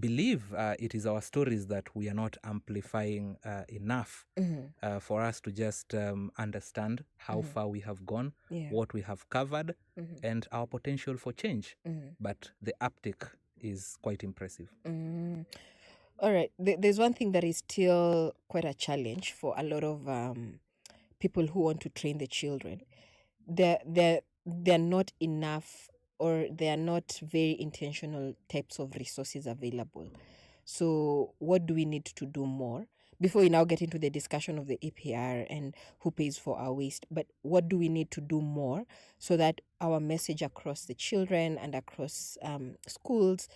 believe it is our stories that we are not amplifying enough for us to just understand how far we have gone, what we have covered, and our potential for change. But the uptick is quite impressive. All right. There's one thing that is still quite a challenge for a lot of people who want to train the children. They're not enough, or they are not very intentional types of resources available. So what do we need to do more before we now get into the discussion of the APR and who pays for our waste? But what do we need to do more so that our message across the children and across schools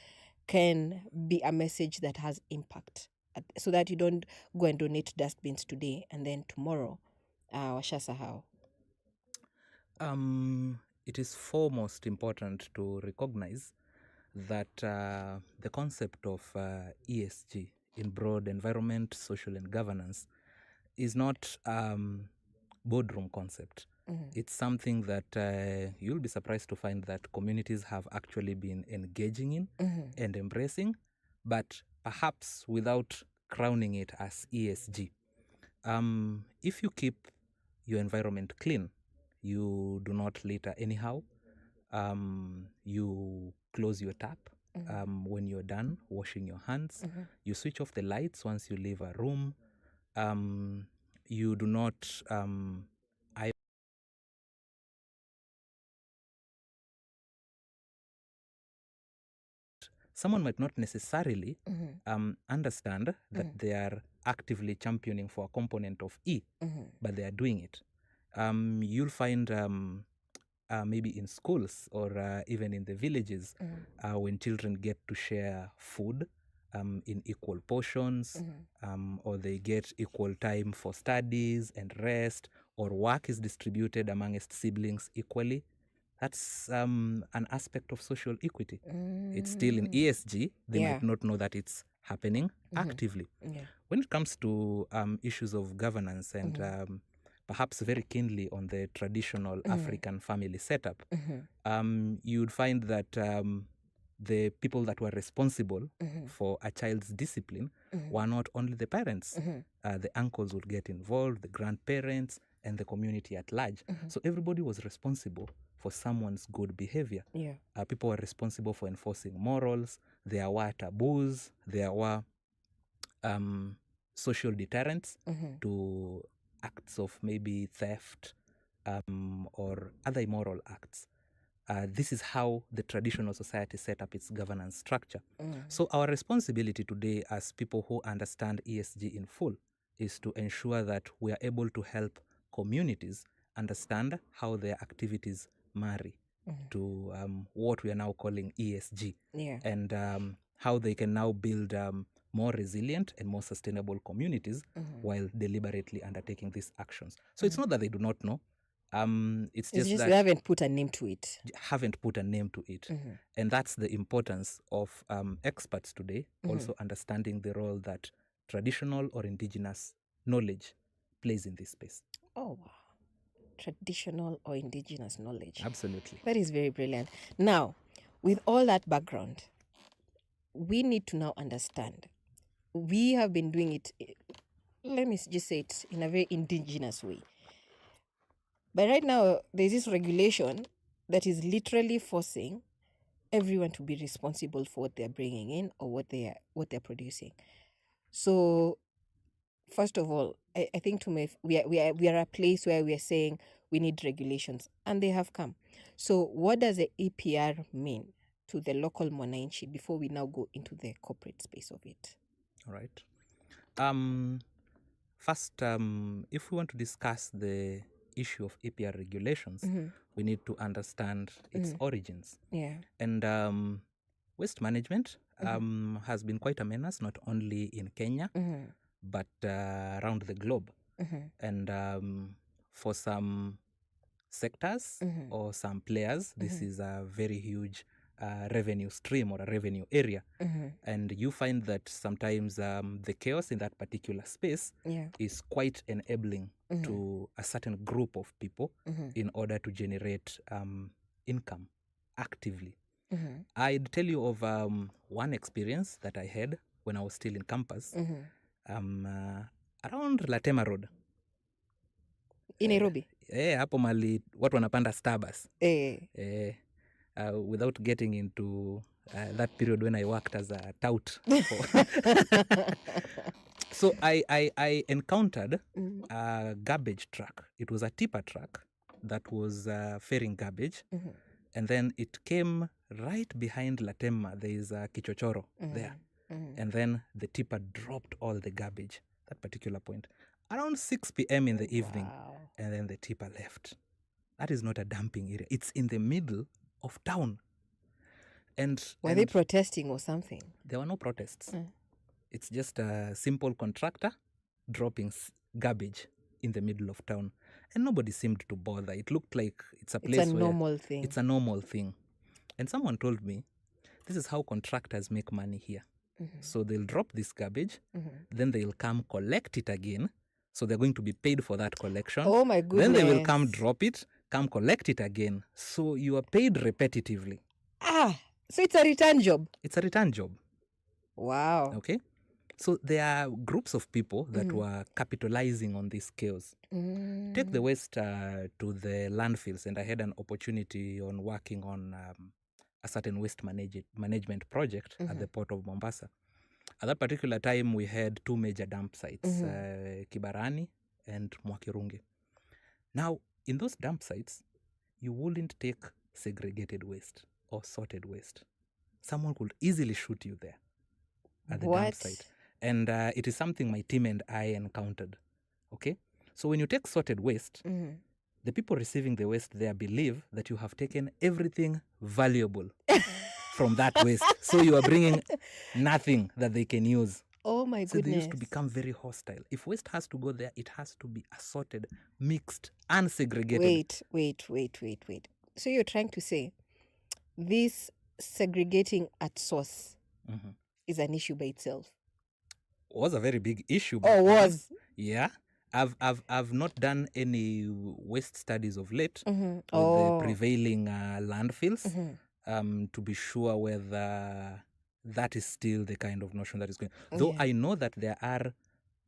can be a message that has impact, so that you don't go and donate dustbins today and then tomorrow washasahau? It is foremost important to recognize that the concept of ESG, in broad environment, social and governance, is not boardroom concept. It's something that you'll be surprised to find that communities have actually been engaging in and embracing, but perhaps without crowning it as ESG. If you keep your environment clean, you do not litter anyhow, you close your tap when you're done washing your hands, you switch off the lights once you leave a room, you do not someone might not necessarily understand that they are actively championing for a component of E, but they are doing it. You'll find maybe in schools or even in the villages when children get to share food in equal portions, or they get equal time for studies and rest, or work is distributed amongst siblings equally. That's an aspect of social equity. It's still in ESG. They might not know that it's happening actively. When it comes to issues of governance and perhaps very keenly on the traditional African family setup, you'd find that the people that were responsible for a child's discipline were not only the parents. The uncles would get involved, the grandparents, and the community at large. So everybody was responsible for someone's good behavior. People were responsible for enforcing morals. There were taboos. There were social deterrents to acts of maybe theft or other immoral acts. This is how the traditional society set up its governance structure. So our responsibility today as people who understand ESG in full is to ensure that we are able to help communities understand how their activities marry to what we are now calling ESG, and how they can now build more resilient and more sustainable communities while deliberately undertaking these actions. So it's not that they do not know. It's just that they haven't put a name to it. And that's the importance of experts today also understanding the role that traditional or indigenous knowledge plays in this space. Oh, wow. Traditional or indigenous knowledge. Absolutely. That is very brilliant. Now, with all that background, we need to now understand. We have been doing it, let me just say it in a very indigenous way. But right now, there's this regulation that is literally forcing everyone to be responsible for what they're bringing in or what they're producing. So, first of all, I think we are a place where we are saying we need regulations, and they have come. So, what does the APR mean to the local mwananchi before we now go into the corporate space of it? All right. First, if we want to discuss the issue of APR regulations, we need to understand its origins. And waste management has been quite a menace, not only in Kenya, but around the globe. And for some sectors or some players, this is a very huge revenue stream or a revenue area. And you find that sometimes the chaos in that particular space is quite enabling to a certain group of people in order to generate income actively. I'd tell you of one experience that I had when I was still in campus, around Latema Road. In Nairobi. Hapo mali watu wanapanda Starbucks. Without getting into that period when I worked as a tout. So I encountered a garbage truck. It was a tipper truck that was ferrying garbage. And then it came right behind Latema. There is a Kichochoro there. And then the tipper dropped all the garbage, that particular point, around 6 p.m. in the evening. And then the tipper left. That is not a dumping area. It's in the middle of town. Were they protesting or something? There were no protests. It's just a simple contractor dropping garbage in the middle of town. And nobody seemed to bother. It looked like it's a place where... It's a normal thing. And someone told me, this is how contractors make money here. So they'll drop this garbage, then they'll come collect it again. So they're going to be paid for that collection. Oh my goodness. Then they will come drop it, come collect it again. So you are paid repetitively. So it's a return job? It's a return job. Wow. Okay. So there are groups of people that were capitalizing on this chaos. Take the waste to the landfills, and I had an opportunity on working on a certain waste management project at the port of Mombasa. At that particular time, we had two major dump sites, Kibarani and Mwakirungi. Now, in those dump sites, you wouldn't take segregated waste or sorted waste. Someone could easily shoot you there at the dump site. And it is something my team and I encountered. Okay? So when you take sorted waste, the people receiving the waste there believe that you have taken everything valuable from that waste. So you are bringing nothing that they can use. Oh my So goodness. they used to become very hostile. If waste has to go there, it has to be assorted, mixed, and segregated. Wait. So you're trying to say this segregating at source is an issue by itself? Was a very big issue. Was? Yeah. I've not done any waste studies of late with the prevailing landfills to be sure whether that is still the kind of notion that is going. Though I know that there are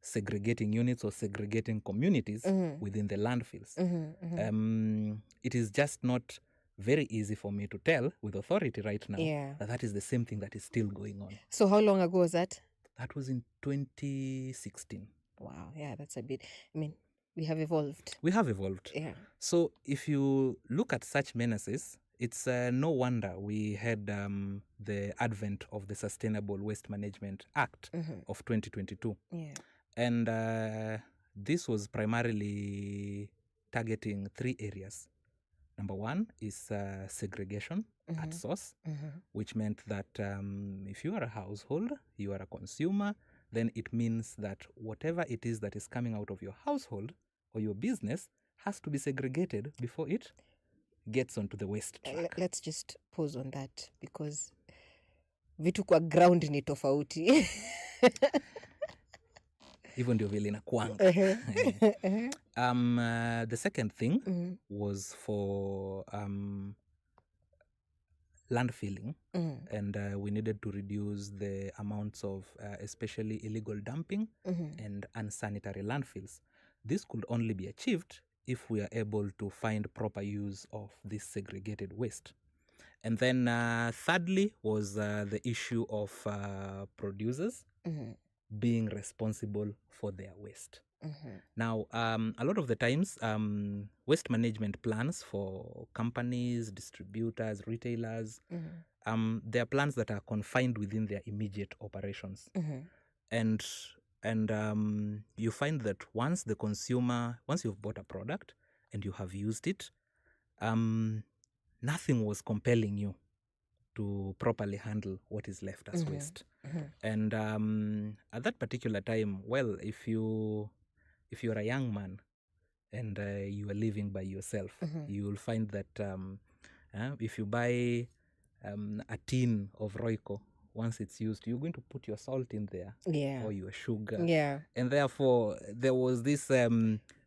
segregating units or segregating communities within the landfills. It is just not very easy for me to tell with authority right now that is the same thing that is still going on. So how long ago was that? That was in 2016. Wow, yeah, that's a bit... I mean, we have evolved. Yeah. So if you look at such menaces, it's no wonder we had the advent of the Sustainable Waste Management Act of 2022. Yeah. And this was primarily targeting three areas. Number one is segregation at source, which meant that if you are a household, you are a consumer, then it means that whatever it is that is coming out of your household or your business has to be segregated before it gets onto the waste truck. Let's just pause on that because vitu kwa ground ni tofauti. Even ndio vile inakuanga. The second thing was for landfilling, and we needed to reduce the amounts of especially illegal dumping and unsanitary landfills. This could only be achieved if we are able to find proper use of this segregated waste. And then thirdly was the issue of producers being responsible for their waste. Now, a lot of the times, waste management plans for companies, distributors, retailers, they are plans that are confined within their immediate operations. And you find that once you've bought a product and you have used it, nothing was compelling you to properly handle what is left as waste. And at that particular time, well, if you're a young man and you are living by yourself, you will find that if you buy a tin of Royco, once it's used, you're going to put your salt in there or your sugar. And therefore, there was this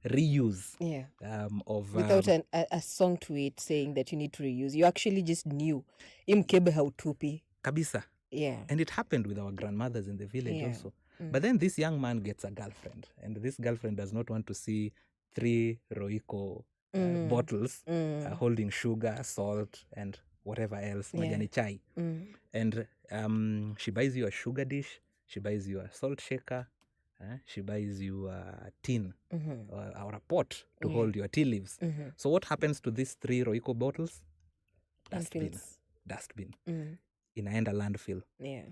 reuse Yeah. of Without a song to it saying that you need to reuse. You actually just knew. Imkebe hautupi. kabisa. Yeah. And it happened with our grandmothers in the village Yeah. also. But then this young man gets a girlfriend, and this girlfriend does not want to see 3 Royco bottles holding sugar, salt, and whatever else, majani chai. And she buys you a sugar dish, she buys you a salt shaker, she buys you a tin or a pot to hold your tea leaves. So what happens to these 3 Royco bottles? Dustbin. Inaenda landfill. Yeah.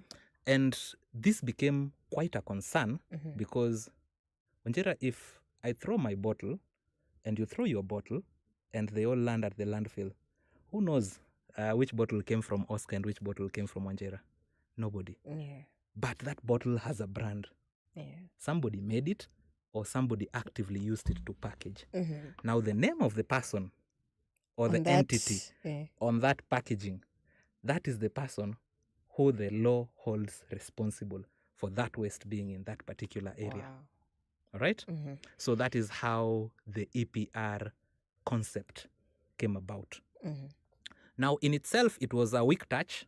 And this became quite a concern because, Wanjira, if I throw my bottle and you throw your bottle and they all land at the landfill, who knows which bottle came from Oscar and which bottle came from Wanjira? Nobody. Yeah. But that bottle has a brand. Yeah. Somebody made it or somebody actively used it to package. Now, the name of the person or the entity on that packaging, that is the person who the law holds responsible for that waste being in that particular area. Wow. All right? So that is how the EPR concept came about. Now, in itself, it was a weak touch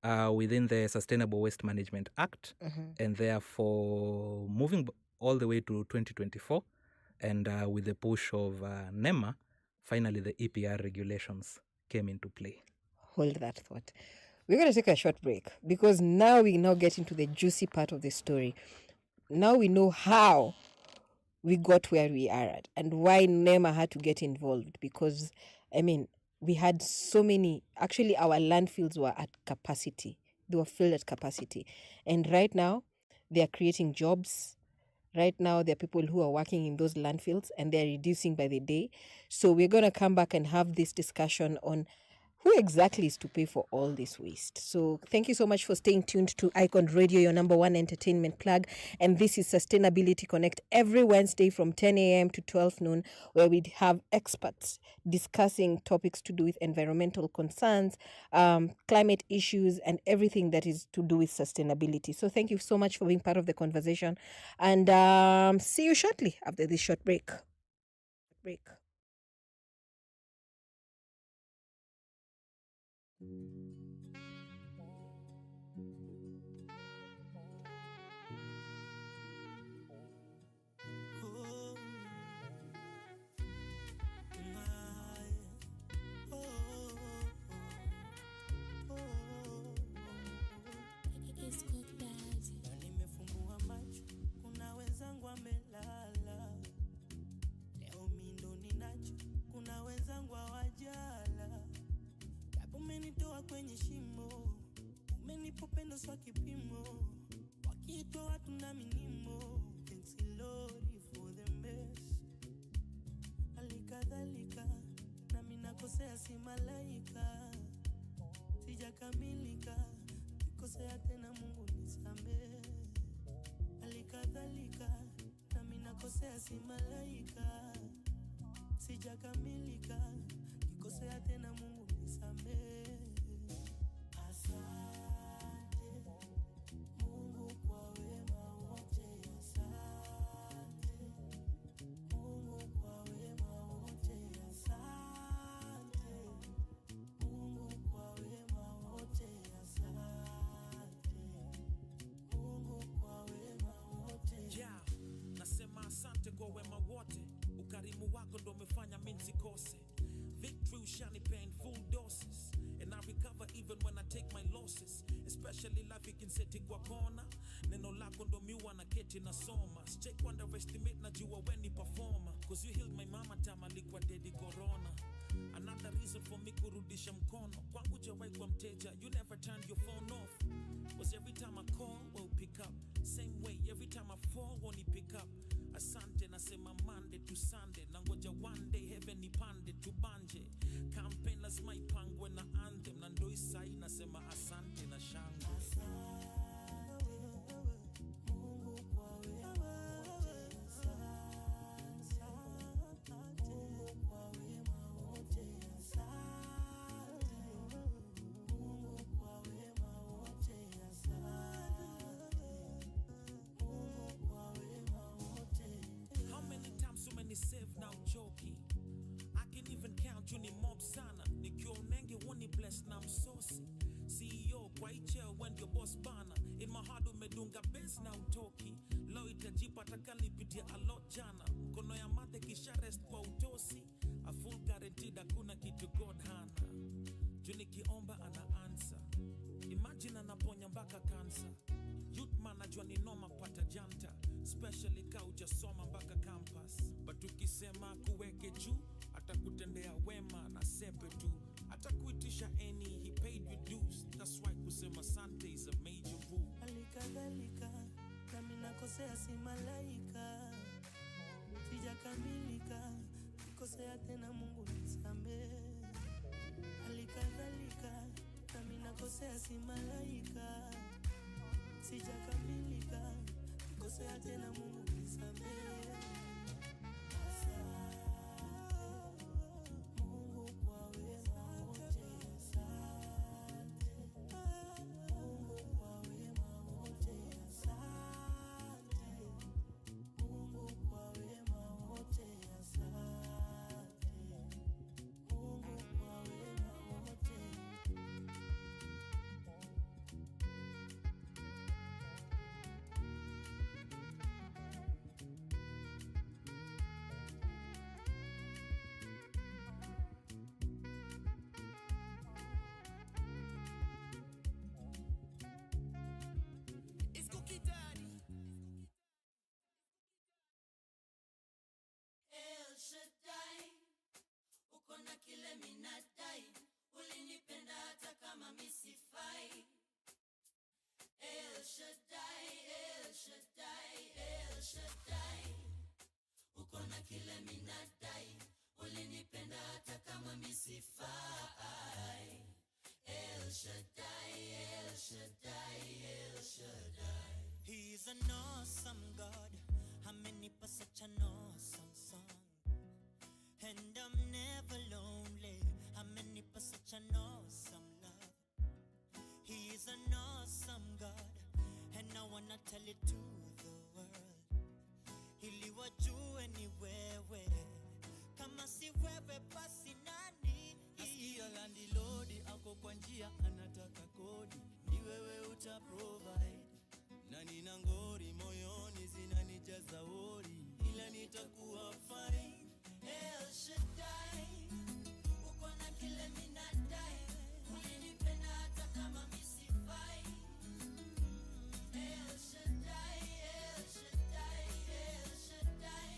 within the Sustainable Waste Management Act, and therefore moving all the way to 2024, and with the push of NEMA, finally the EPR regulations came into play. Hold that thought. We're going to take a short break because now we get into the juicy part of the story. Now we know how we got where we are at and why NEMA had to get involved because, I mean, we had so many, actually our landfills were at capacity. They were filled at capacity. And right now, they are creating jobs. Right now, there are people who are working in those landfills and they're reducing by the day. So we're going to come back and have this discussion on who exactly is to pay for all this waste. So thank you so much for staying tuned to Icon Radio, your number one entertainment plug. And this is Sustainability Connect every Wednesday from 10 a.m. to 12 noon, where we have experts discussing topics to do with environmental concerns, climate issues, and everything that is to do with sustainability. So thank you so much for being part of the conversation. And see you shortly after this short break. Nimefumbua macho, kuna wenzangu wamelala. Leo mindo ninacho, kuna wenzangu hawajala. Japo umenitoa kwenye shimo, umenipa pendo swa kipimo. Wakiitwa watu na minimo, thanks Lord for the mess. Alikadhalika, na minakosea si malaika. Sijakamilika, nikosea tena Mungu nisamehe. Alikadhalika, na minakosea si malaika. Sijakamilika, nikosea tena Mungu nisamehe. Asante Mungu kwa wema wote. Asante Mungu kwa wema wote. Asante Mungu kwa wema wote. Asante Mungu kwa wema wote. Yeah, nasema asante kwa wema wote. Ukarimu wako ndo umefanya mimi nisikose. Victory ushanipa in full doses, and I recover even when I take my losses. Especially life ikinseti kwa kona. Neno lako ndo miwa na keti na soma. Check underestimate na jua when ni performer. Cause you healed my mama time alikuwa dedi corona. Another reason for me kurudisha mkono. Kwangu jawai kwa mteja, you never turned your phone off. Was every time I call, well pick up. Same way, every time I fall, won't he pick up. Asante nasema Monday to Sunday. Nangoja one day heaven nipande tubanje. Campaign lazima ipangwe na anthem. Na ndo isai nasema asante na shangwe. Mungu kwa wema wote. Asante Mungu kwa wema wote. Asante Mungu kwa wema wote. Asante Mungu kwa wema wote. How many times so many save sense na utoki. Leo itajipata kalipitia a lot jana. Mkono ya mate kisha rest kwa utosi. A full guaranteed hakuna kitu God hana. Juu nikiomba ana answer. Imagine anaponya mpaka cancer. Youth man najua ni noma pata janta. Especially ka ujasoma mpaka campus. But ukisema kuweke juu, atakutendea wema na sepe tu. Atakuitisha any, he paid you dues. That's why kusema sante is a major rule. Halikadhalika, nami nakosea si malaika. Sijakamilika, nikosea tena Mungu nisamehe. Halikadhalika, nami nakosea si malaika. Sijakamilika, nikosea tena Mungu nisamehe. Ukona kile minadai, ulinipenda hata kama misifai. El Shaddai, El Shaddai, El Shaddai. Ukona kile minadai, ulinipenda hata kama misifai. El Shaddai, El Shaddai, El Shaddai. He's an awesome God. Amenipa such an awesome song. And I'm never lonely. Amenipa such an awesome love. He is an awesome God. And I wanna tell it to the world. Ili wajue ni wewe. Kama si wewe basi nani? Nasikia landlord ako kwa njia anataka kodi. Ni wewe utaprovide. Na nina ngori moyoni zinanijaza wori. Ila nitakuwa fine. El Shaddai, ukona kile minadai, ulinipenda hata kama misifai. El Shaddai, El Shaddai, El Shaddai.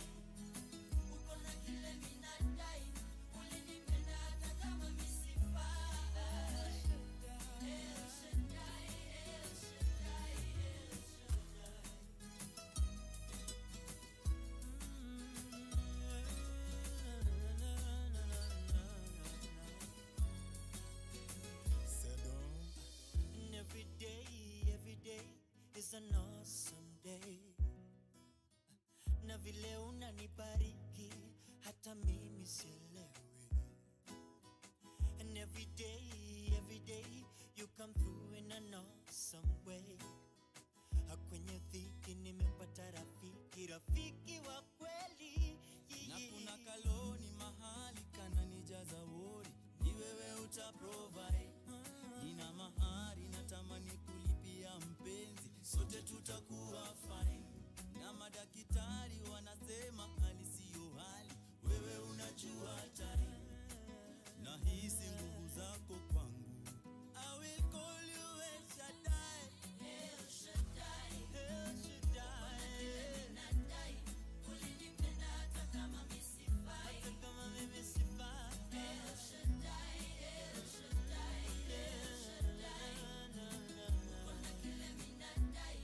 Ukona kile minadai, ulinipenda hata kama misifai. El Shaddai, El Shaddai, El Shaddai. Every day is an awesome day. Na vile unanibariki hata mimi sielewi. And every day you come through in an awesome way. Kwenye dhiki nimepata rafiki wa kweli. Na kuna kaloni mahali kananijaza wori. Ni wewe utaprovide. Nina mahari natamani kulipia mpenzi. Sote tutakuwa fine. Na madaktari wanasema hali siyo hali. Wewe unajua time. Nahisi nguvu zako kwangu. I will call you El Shaddai. El Shaddai, El Shaddai. minadai, ulinipenda hata kama misifai. Hata kama mimi sifai. El Shaddai, El Shaddai, El Shaddai. Ukona kile minadai,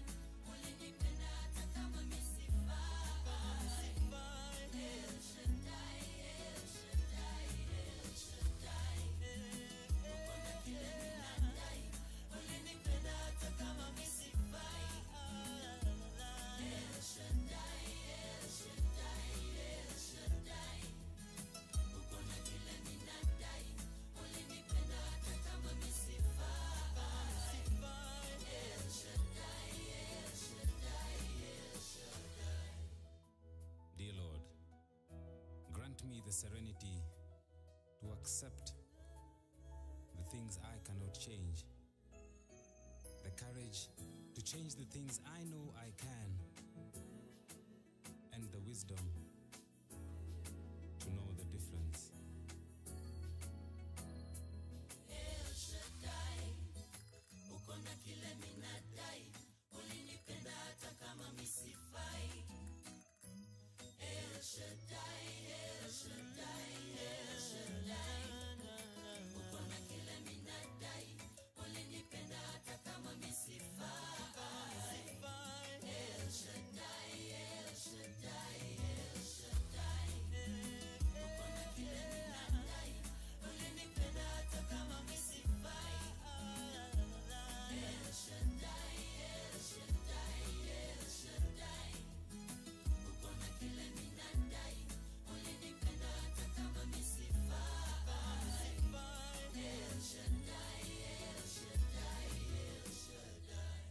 ulinipenda hata kama misifai. El Shaddai, El Shaddai, El Shaddai. Ukona kile minadai, ulinipenda hata kama misifai. El Shaddai, El Shaddai, El Shaddai. Ukona kile minadai, ulinipenda hata kama misifai. El Shaddai, El Shaddai, El Shaddai. Dear Lord, grant me the serenity to accept the things I cannot change, the courage to change the things I know I can, and the wisdom to know the difference. El Shaddai, uko na kile minadai, ulinipenda hata kama misifai. El Shaddai, El Shaddai, El Shaddai, uko na kile minadai, ulinipenda hata kama misifai. El Shaddai, El Shaddai, El Shaddai, uko na kile minadai, ulinipenda hata kama misifai. El Shaddai, El Shaddai, El Shaddai, uko na kile minadai, ulinipenda hata kama misifai. El Shaddai, El Shaddai, El Shaddai.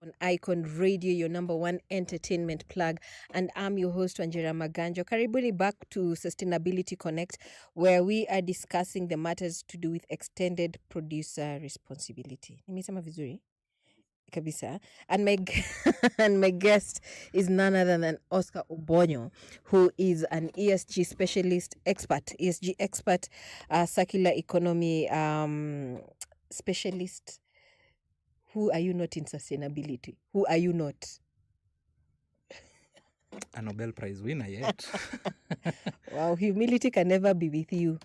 On Icon Radio, your number one entertainment plug. And I'm your host, WANJIRA MAGANJO. Karibuni back to Sustainability Connect, where we are discussing the matters to do with extended producer responsibility. Nimesema vizuri? Kabisa. And and my guest is none other than Oscar Obonyo, who is an ESG expert, circular economy specialist. Who are you not in sustainability? Who are you not? A Nobel Prize winner yet. Wow, humility can never be with you.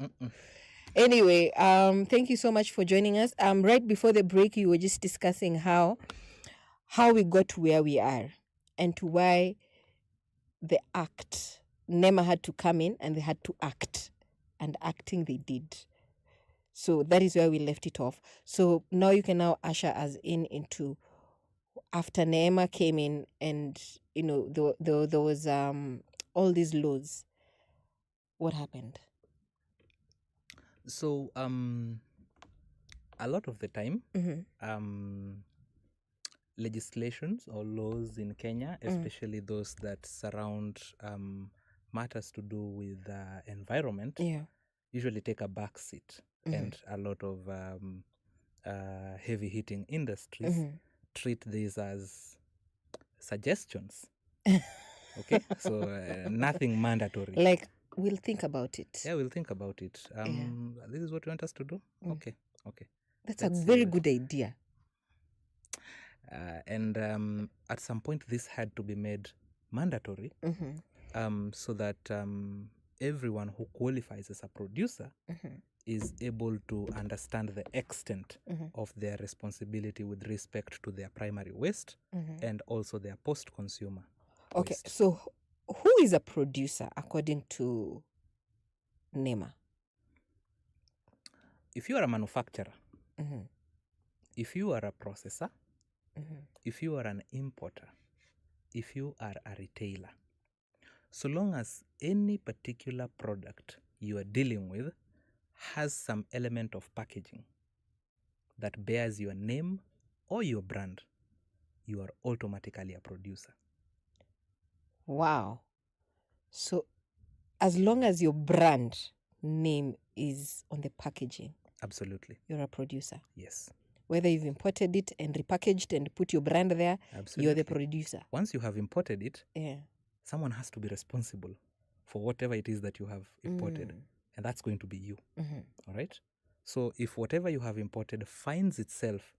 Anyway, thank you so much for joining us. Right before the break, you were just discussing how we got to where we are and to why the act, NEMA had to come in and they had to act. And acting they did. So that is where we left it off. So now you can now usher us into after NEMA came in and, you know, there was all these laws. What happened? So a lot of the time, legislations or laws in Kenya, especially those that surround matters to do with environment, Yeah. usually take a back seat. And a lot of heavy hitting industries treat these as suggestions. Okay, so nothing mandatory. Like, we'll think about it. Yeah, we'll think about it. This is what you want us to do? Okay. That's Let's a see very what- good idea. And at some point, this had to be made mandatory so that everyone who qualifies as a producer is able to understand the extent of their responsibility with respect to their primary waste and also their post-consumer Okay, waste. so who is a producer according to NEMA? If you are a manufacturer, if you are a processor, if you are an importer, if you are a retailer, so long as any particular product you are dealing with has some element of packaging that bears your name or your brand, you are automatically a producer. Wow. So as long as your brand name is on the packaging, Absolutely. you're a producer. Yes. Whether you've imported it and repackaged and put your brand there, Absolutely. you're the producer. Once you have imported it, Yeah. someone has to be responsible for whatever it is that you have imported. And that's going to be you. All right? So if whatever you have imported finds itself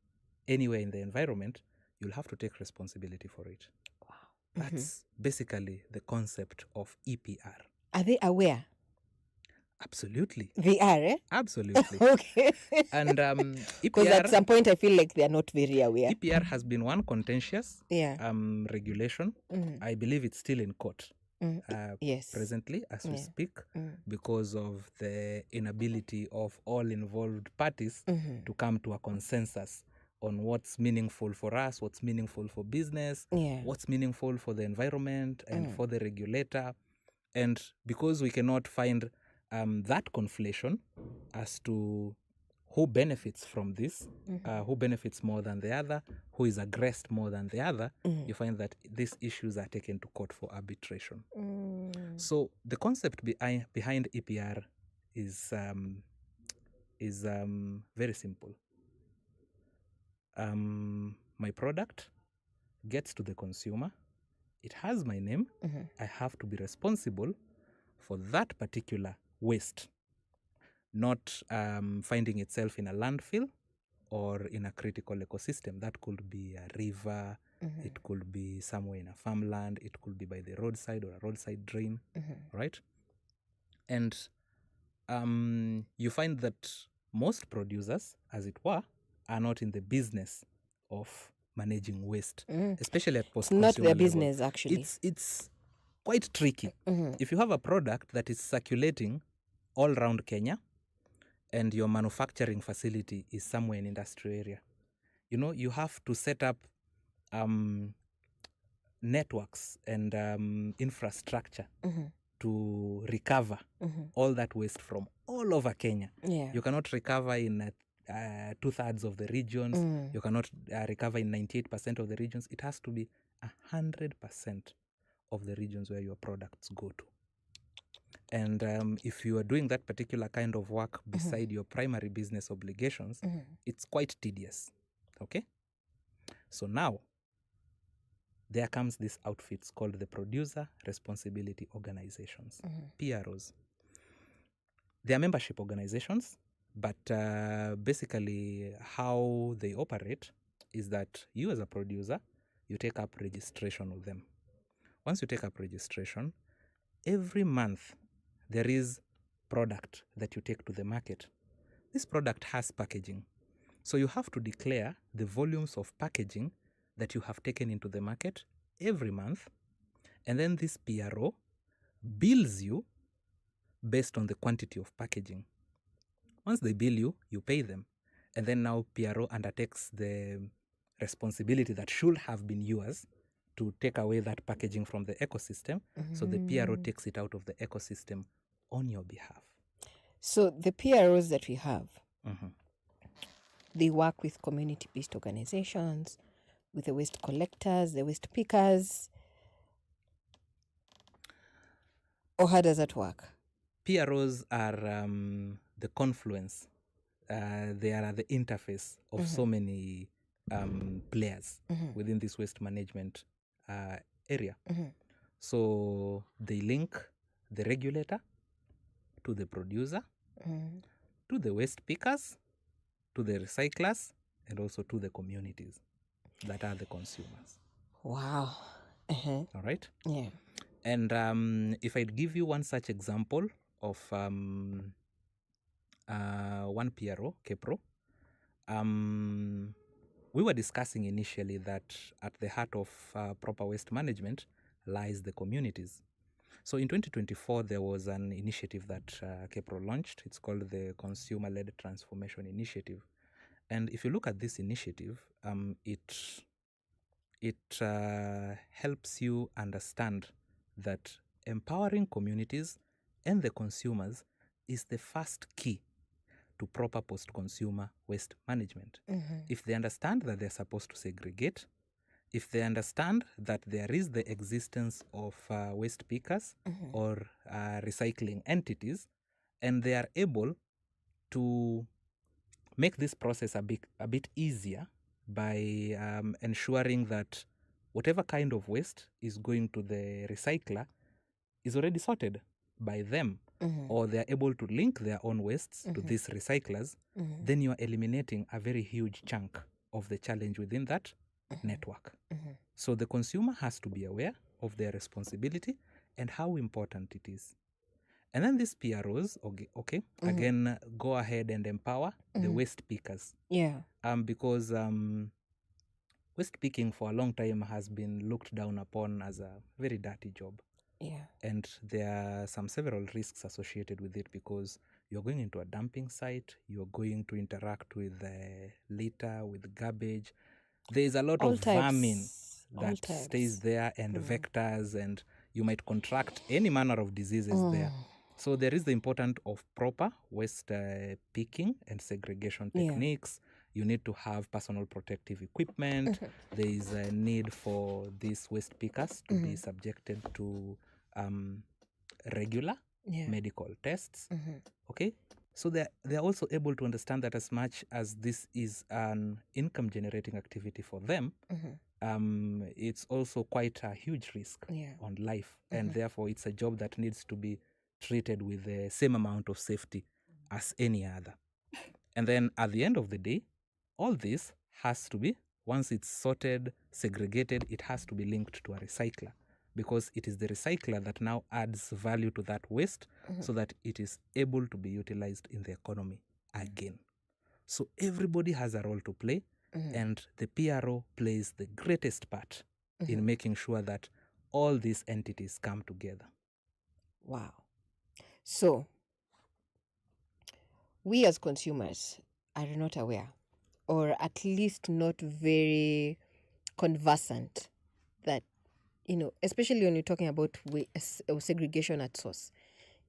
anywhere in the environment, you'll have to take responsibility for it. Wow. That's basically the concept of EPR. Are they aware? Absolutely. They are, eh? Absolutely. Okay. And Because at EPR, some point I feel like they're not very aware. EPR has been one contentious Yeah. regulation. I believe it's still in court Yes. presently as we speak because of the inability of all involved parties to come to a consensus on what's meaningful for us, what's meaningful for business, Yeah. what's meaningful for the environment and for the regulator. And because we cannot find that conflation as to who benefits from this, who benefits more than the other, who is aggressed more than the other, you find that these issues are taken to court for arbitration. So the concept behind EPR is is very simple. My product gets to the consumer. It has my name. I have to be responsible for that particular waste, not finding itself in a landfill or in a critical ecosystem. That could be a river, it could be somewhere in a farmland, it could be by the roadside or a roadside drain, right? And you find that most producers, as it were, are not in the business of managing waste, especially at It's post-consumer not their level. business, actually. It's quite tricky. If you have a product that is circulating all around Kenya and your manufacturing facility is somewhere in industrial area, you have to set up networks and infrastructure to recover all that waste from all over Kenya. Yeah. You cannot recover in 2/3 of the regions. You cannot recover in 98% of the regions. It has to be 100% of the regions where your products go to. And if you are doing that particular kind of work beside your primary business obligations, it's quite tedious. Okay? So now, there comes these outfits called the Producer Responsibility Organizations, PROs. They are membership organizations, but basically how they operate is that you as a producer, you take up registration with them. Once you take up registration, every month there is product that you take to the market. This product has packaging. So you have to declare the volumes of packaging that you have taken into the market every month. And then this PRO bills you based on the quantity of packaging. Once they bill you, you pay them. And then now PRO undertakes the responsibility that should have been yours to take away that packaging from the ecosystem. So the PRO takes it out of the ecosystem on your behalf. So the PROs that we have, they work with community-based organizations, with the waste collectors, the waste pickers. Or how does that work? PROs are the confluence. They are the interface of so many players within this waste management area. So they link the regulator to the producer, to the waste pickers, to the recyclers, and also to the communities that are the consumers. Wow. All right? Yeah. And if I'd give you one such example of one PRO, KEPRO, we were discussing initially that at the heart of proper waste management lies the communities. So in 2024, there was an initiative that KEPRO launched. It's called the Consumer-Led Transformation Initiative. And if you look at this initiative, it helps you understand that empowering communities and the consumers is the first key to proper post-consumer waste management. If they understand that they're supposed to segregate, if they understand that there is the existence of waste pickers or recycling entities, and they are able to make this process a bit easier by ensuring that whatever kind of waste is going to the recycler is already sorted by them, or they're able to link their own wastes to these recyclers, then you are eliminating a very huge chunk of the challenge within that network. So the consumer has to be aware of their responsibility and how important it is. And then these PROs, again, go ahead and empower the waste pickers. Yeah. Because waste picking for a long time has been looked down upon as a very dirty job. Yeah. And there are several risks associated with it, because you're going into a dumping site, you're going to interact with litter, with garbage. There's a lot All of types. vermin All that types. stays there, and vectors, and you might contract any manner of diseases there. So there is the importance of proper waste picking and segregation techniques. You need to have personal protective equipment. There is a need for these waste pickers to be subjected to regular medical tests. Okay, So they're also able to understand that as much as this is an income generating activity for them, it's also quite a huge risk Yeah. on life, and therefore it's a job that needs to be treated with the same amount of safety as any other. And then at the end of the day, all this has to be, once it's sorted, segregated, it has to be linked to a recycler, because it is the recycler that now adds value to that waste so that it is able to be utilized in the economy again. So everybody has a role to play, and the PRO plays the greatest part in making sure that all these entities come together. Wow. So, we as consumers are not aware, or at least not very conversant, that, especially when you're talking about segregation at source,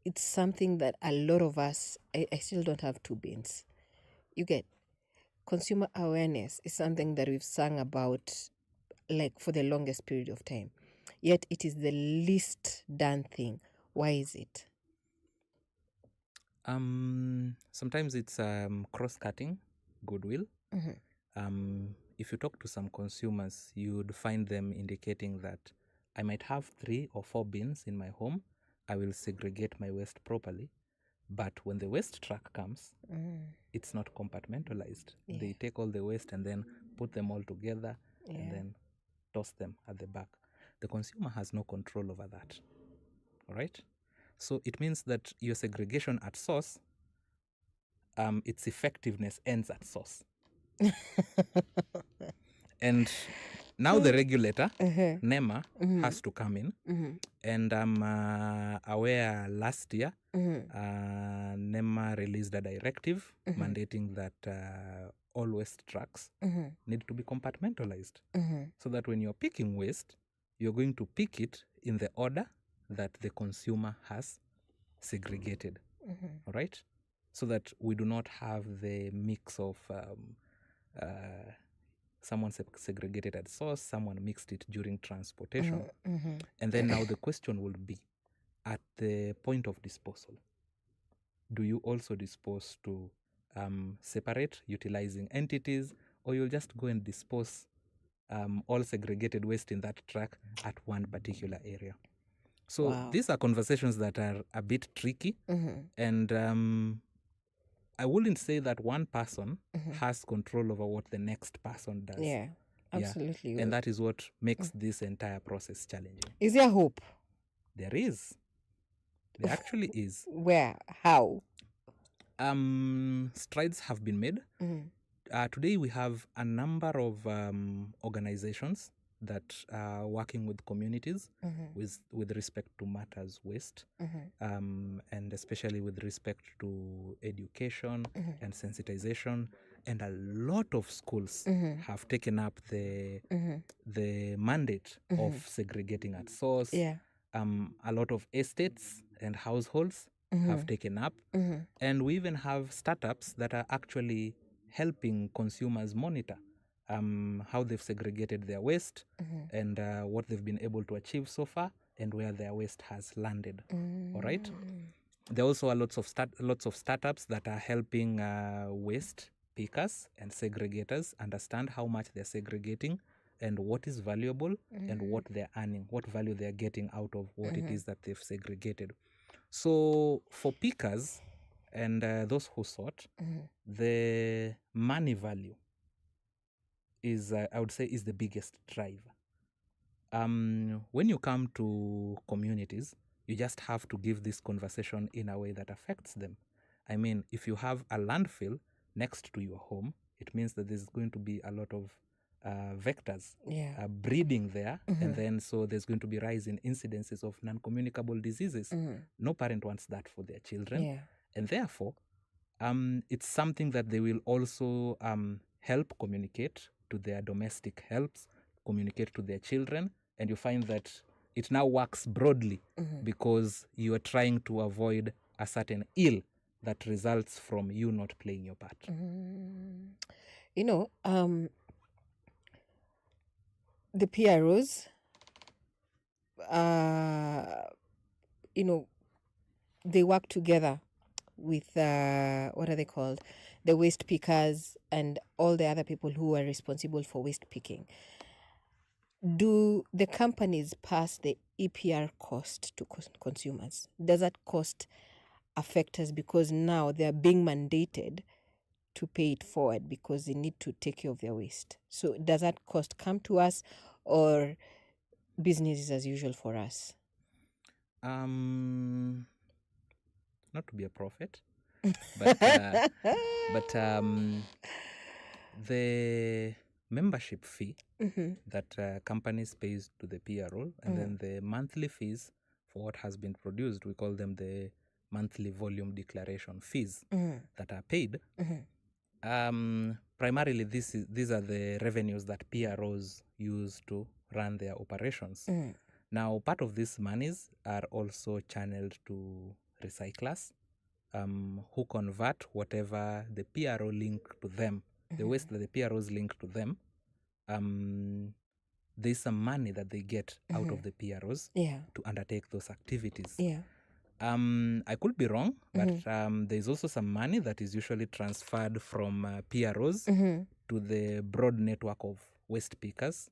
it's something that a lot of us, I still don't have two bins. You get, consumer awareness is something that we've sung about like for the longest period of time, yet it is the least done thing. Why is it? Sometimes it's cross-cutting goodwill. If you talk to some consumers, you'd find them indicating that I might have 3 or 4 bins in my home. I will segregate my waste properly. But when the waste truck comes, it's not compartmentalized. They take all the waste and then put them all together and then toss them at the back. The consumer has no control over that. All right? So it means that your segregation at source, its effectiveness ends at source. And now the regulator, NEMA, has to come in. And I'm aware last year, NEMA released a directive mandating that all waste trucks need to be compartmentalized. So that when you're picking waste, you're going to pick it in the order that the consumer has segregated. All right? So that we do not have the mix of someone segregated at source, someone mixed it during transportation. And then now the question will be, at the point of disposal, do you also dispose to separate, utilizing entities, or you'll just go and dispose all segregated waste in that truck at one particular area? So these are conversations that are a bit tricky, and I wouldn't say that one person has control over what the next person does. Yeah, absolutely. And that is what makes this entire process challenging. Is there hope? There is. There actually is. Where? How? Strides have been made. Today we have a number of organizations that are working with communities with respect to matters waste, and especially with respect to education and sensitization. And a lot of schools have taken up the mandate of segregating at source. Yeah. A lot of estates and households have taken up. And we even have startups that are actually helping consumers monitor how they've segregated their waste and what they've been able to achieve so far and where their waste has landed. All right. There also are lots of startups that are helping waste pickers and segregators understand how much they're segregating and what is valuable and what they're earning, what value they're getting out of what it is that they've segregated. So for pickers and those who sort, the money value is, I would say, is the biggest driver. When you come to communities, you just have to give this conversation in a way that affects them. I mean, if you have a landfill next to your home, it means that there's going to be a lot of vectors breeding there, and then so there's going to be rise in incidences of non-communicable diseases. No parent wants that for their children, and therefore it's something that they will also help communicate to their domestic helps, communicate to their children, and you find that it now works broadly because you are trying to avoid a certain ill that results from you not playing your part. The PROs, they work together with what are they called, the waste pickers and all the other people who are responsible for waste picking, do the companies pass the EPR cost to consumers? Does that cost affect us because now they are being mandated to pay it forward because they need to take care of their waste? So does that cost come to us, or business is as usual for us? Not to be a prophet, but the membership fee that companies pays to the PRO, and then the monthly fees for what has been produced, we call them the monthly volume declaration fees that are paid. Primarily, these are the revenues that PROs use to run their operations. Now, part of these monies are also channeled to recyclers, who convert whatever the PRO link to them, the waste that the PROs link to them. There's some money that they get out of the PROs to undertake those activities. I could be wrong, but there's also some money that is usually transferred from PROs to the broad network of waste pickers,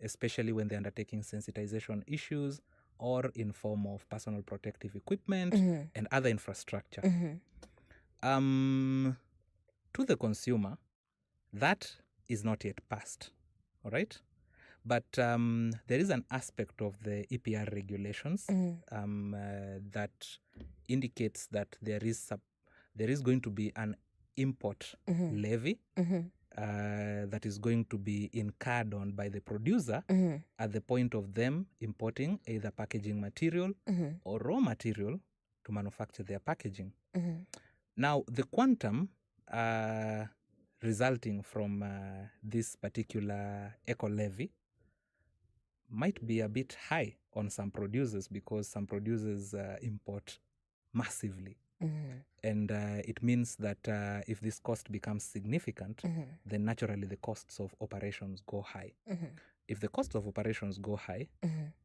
especially when they're undertaking sensitization issues or in form of personal protective equipment and other infrastructure. To the consumer, that is not yet passed, all right? But there is an aspect of the EPR regulations that indicates that there is going to be an import levy that is going to be incurred on by the producer at the point of them importing either packaging material or raw material to manufacture their packaging. Now, the quantum resulting from this particular eco levy might be a bit high on some producers, because some producers import massively. And it means that if this cost becomes significant, then naturally the costs of operations go high. If the cost of operations go high,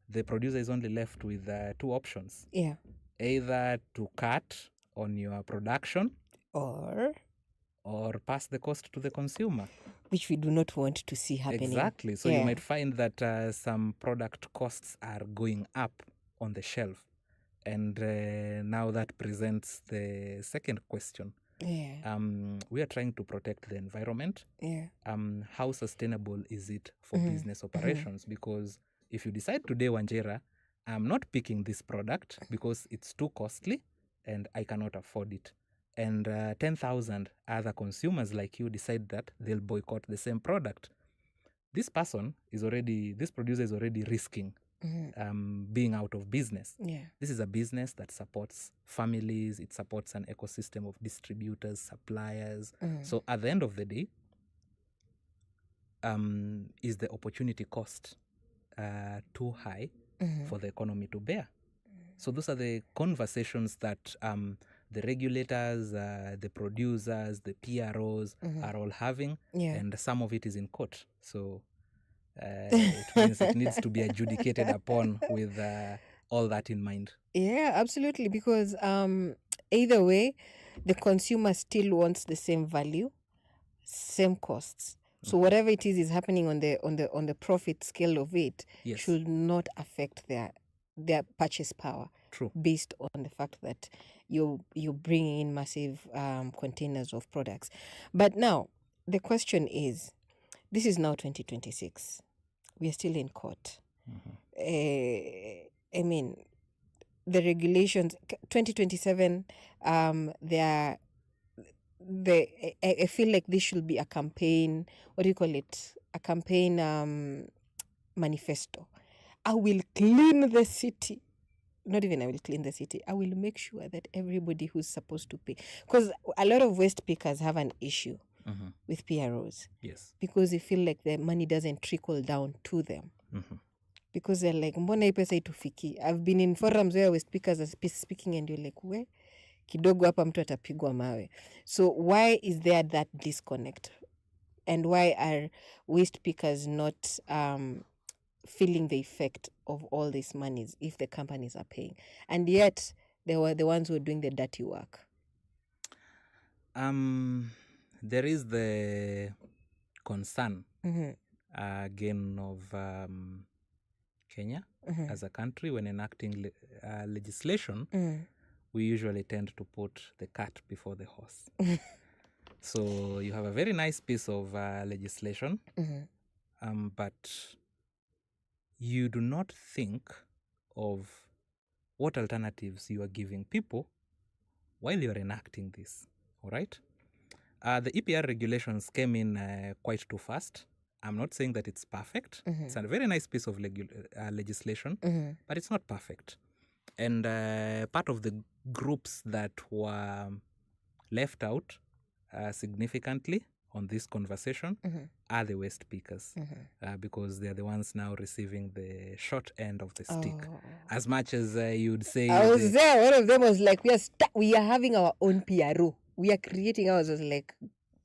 the producer is only left with two options. Either to cut on your production Or pass the cost to the consumer. which we do not want to see happening. Exactly. So you might find that some product costs are going up on the shelf. And now that presents the second question. We are trying to protect the environment. How sustainable is it for business operations? Because if you decide today, Wanjira, I'm not picking this product because it's too costly and I cannot afford it, and 10,000 other consumers like you decide that they'll boycott the same product, this producer is already risking being out of business. This is a business that supports families, it supports an ecosystem of distributors, suppliers. So at the end of the day, is the opportunity cost too high for the economy to bear? So those are the conversations that the regulators, the producers, the PROs are all having, and some of it is in court. So it means it needs to be adjudicated upon with all that in mind. Yeah, absolutely. Because either way, the consumer still wants the same value, same costs. So whatever it is happening on the profit scale of it should not affect their purchase power. True. Based on the fact that you're bringing in massive containers of products. But now the question is, this is now 2026. We are still in court. I mean, the regulations 2027. I feel like this should be a campaign. What do you call it? A campaign manifesto. I will clean the city. Not even I will clean the city. I will make sure that everybody who's supposed to pay, because a lot of waste pickers have an issue with PROs. Yes. Because they feel like the money doesn't trickle down to them. Because they're like, mbona hii pesa itufiki? I've been in forums where waste pickers are speaking and you're like, we kidogo hapa mtu atapigwa mawe. So why is there that disconnect? And why are waste pickers not feeling the effect of all these monies if the companies are paying? And yet They were the ones who were doing the dirty work. There is the concern Mhm. again of Kenya Mhm. as a country when enacting legislation. Mm. We usually tend to put the cart before the horse. So you have a very nice piece of legislation, Mhm. but you do not think of what alternatives you are giving people while you're enacting this. All right. The EPR regulations came in quite too fast. I'm not saying that it's perfect. It's a very nice piece of legislation, but it's not perfect. And part of the groups that were left out significantly on this conversation are the waste pickers, because they're the ones now receiving the short end of the stick. As much as you'd say, I was there. One of them was like, we are having our own PRO. We are creating ours. I was like,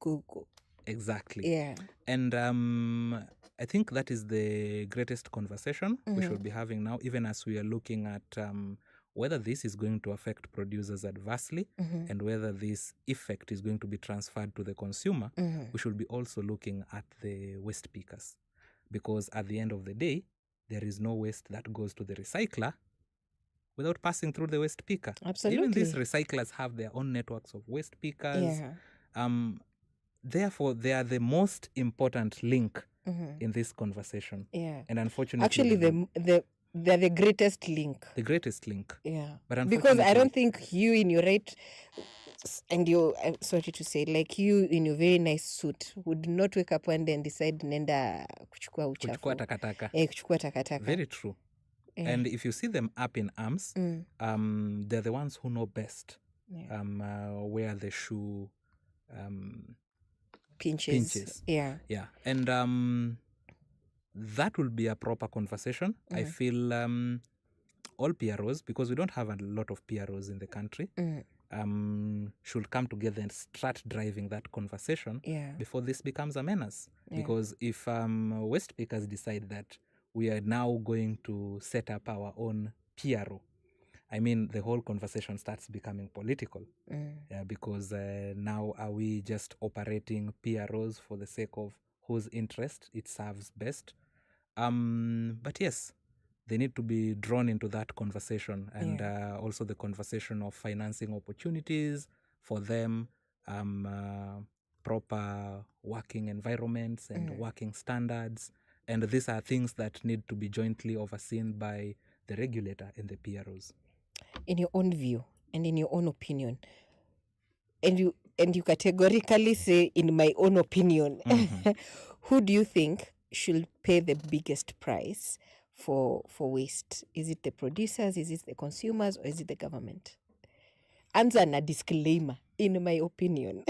go. exactly. Yeah. And I think that is the greatest conversation we should be having now, even as we are looking at whether this is going to affect producers adversely and whether this effect is going to be transferred to the consumer. We should be also looking at the waste pickers, because at the end of the day, there is no waste that goes to the recycler without passing through the waste picker. Absolutely. Even these recyclers have their own networks of waste pickers. Yeah. Therefore, they are the most important link in this conversation. Yeah. And unfortunately, Actually, they're the greatest link. the greatest link. Yeah. But Because I unfortunately- don't think you in your right, and you, I'm sorry to say, like you in your very nice suit would not wake up one day and decide nenda kuchukua uchafu. Kuchukua takataka. Kuchukua takataka. Very true. Yeah. And if you see them up in arms, they're the ones who know best where the shoe pinches. Yeah. Yeah. And that will be a proper conversation. I feel all PROs, because we don't have a lot of PROs in the country, should come together and start driving that conversation before this becomes a menace. Yeah. Because if waste pickers decide that we are now going to set up our own PRO, I mean, the whole conversation starts becoming political. Because now are we just operating PROs for the sake of whose interest it serves best? But yes, they need to be drawn into that conversation, and also the conversation of financing opportunities for them, proper working environments and working standards. And these are things that need to be jointly overseen by the regulator and the PROs. In your own view and in your own opinion, and you categorically say, in my own opinion, who do you think should pay the biggest price for waste? Is it the producers, is it the consumers, or is it the government? Answer na disclaimer, in my opinion.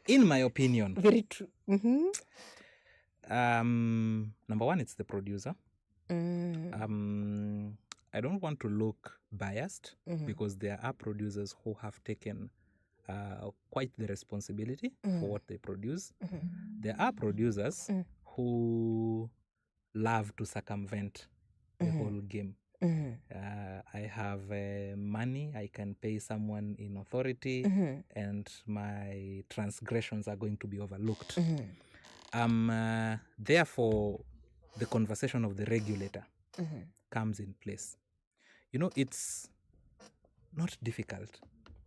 In my opinion, Very true. number one, it's the producer. I don't want to look biased, because there are producers who have taken quite the responsibility for what they produce. There are producers who love to circumvent the whole game. I have money, I can pay someone in authority, and my transgressions are going to be overlooked. Therefore, the conversation of the regulator comes in place. You know, it's not difficult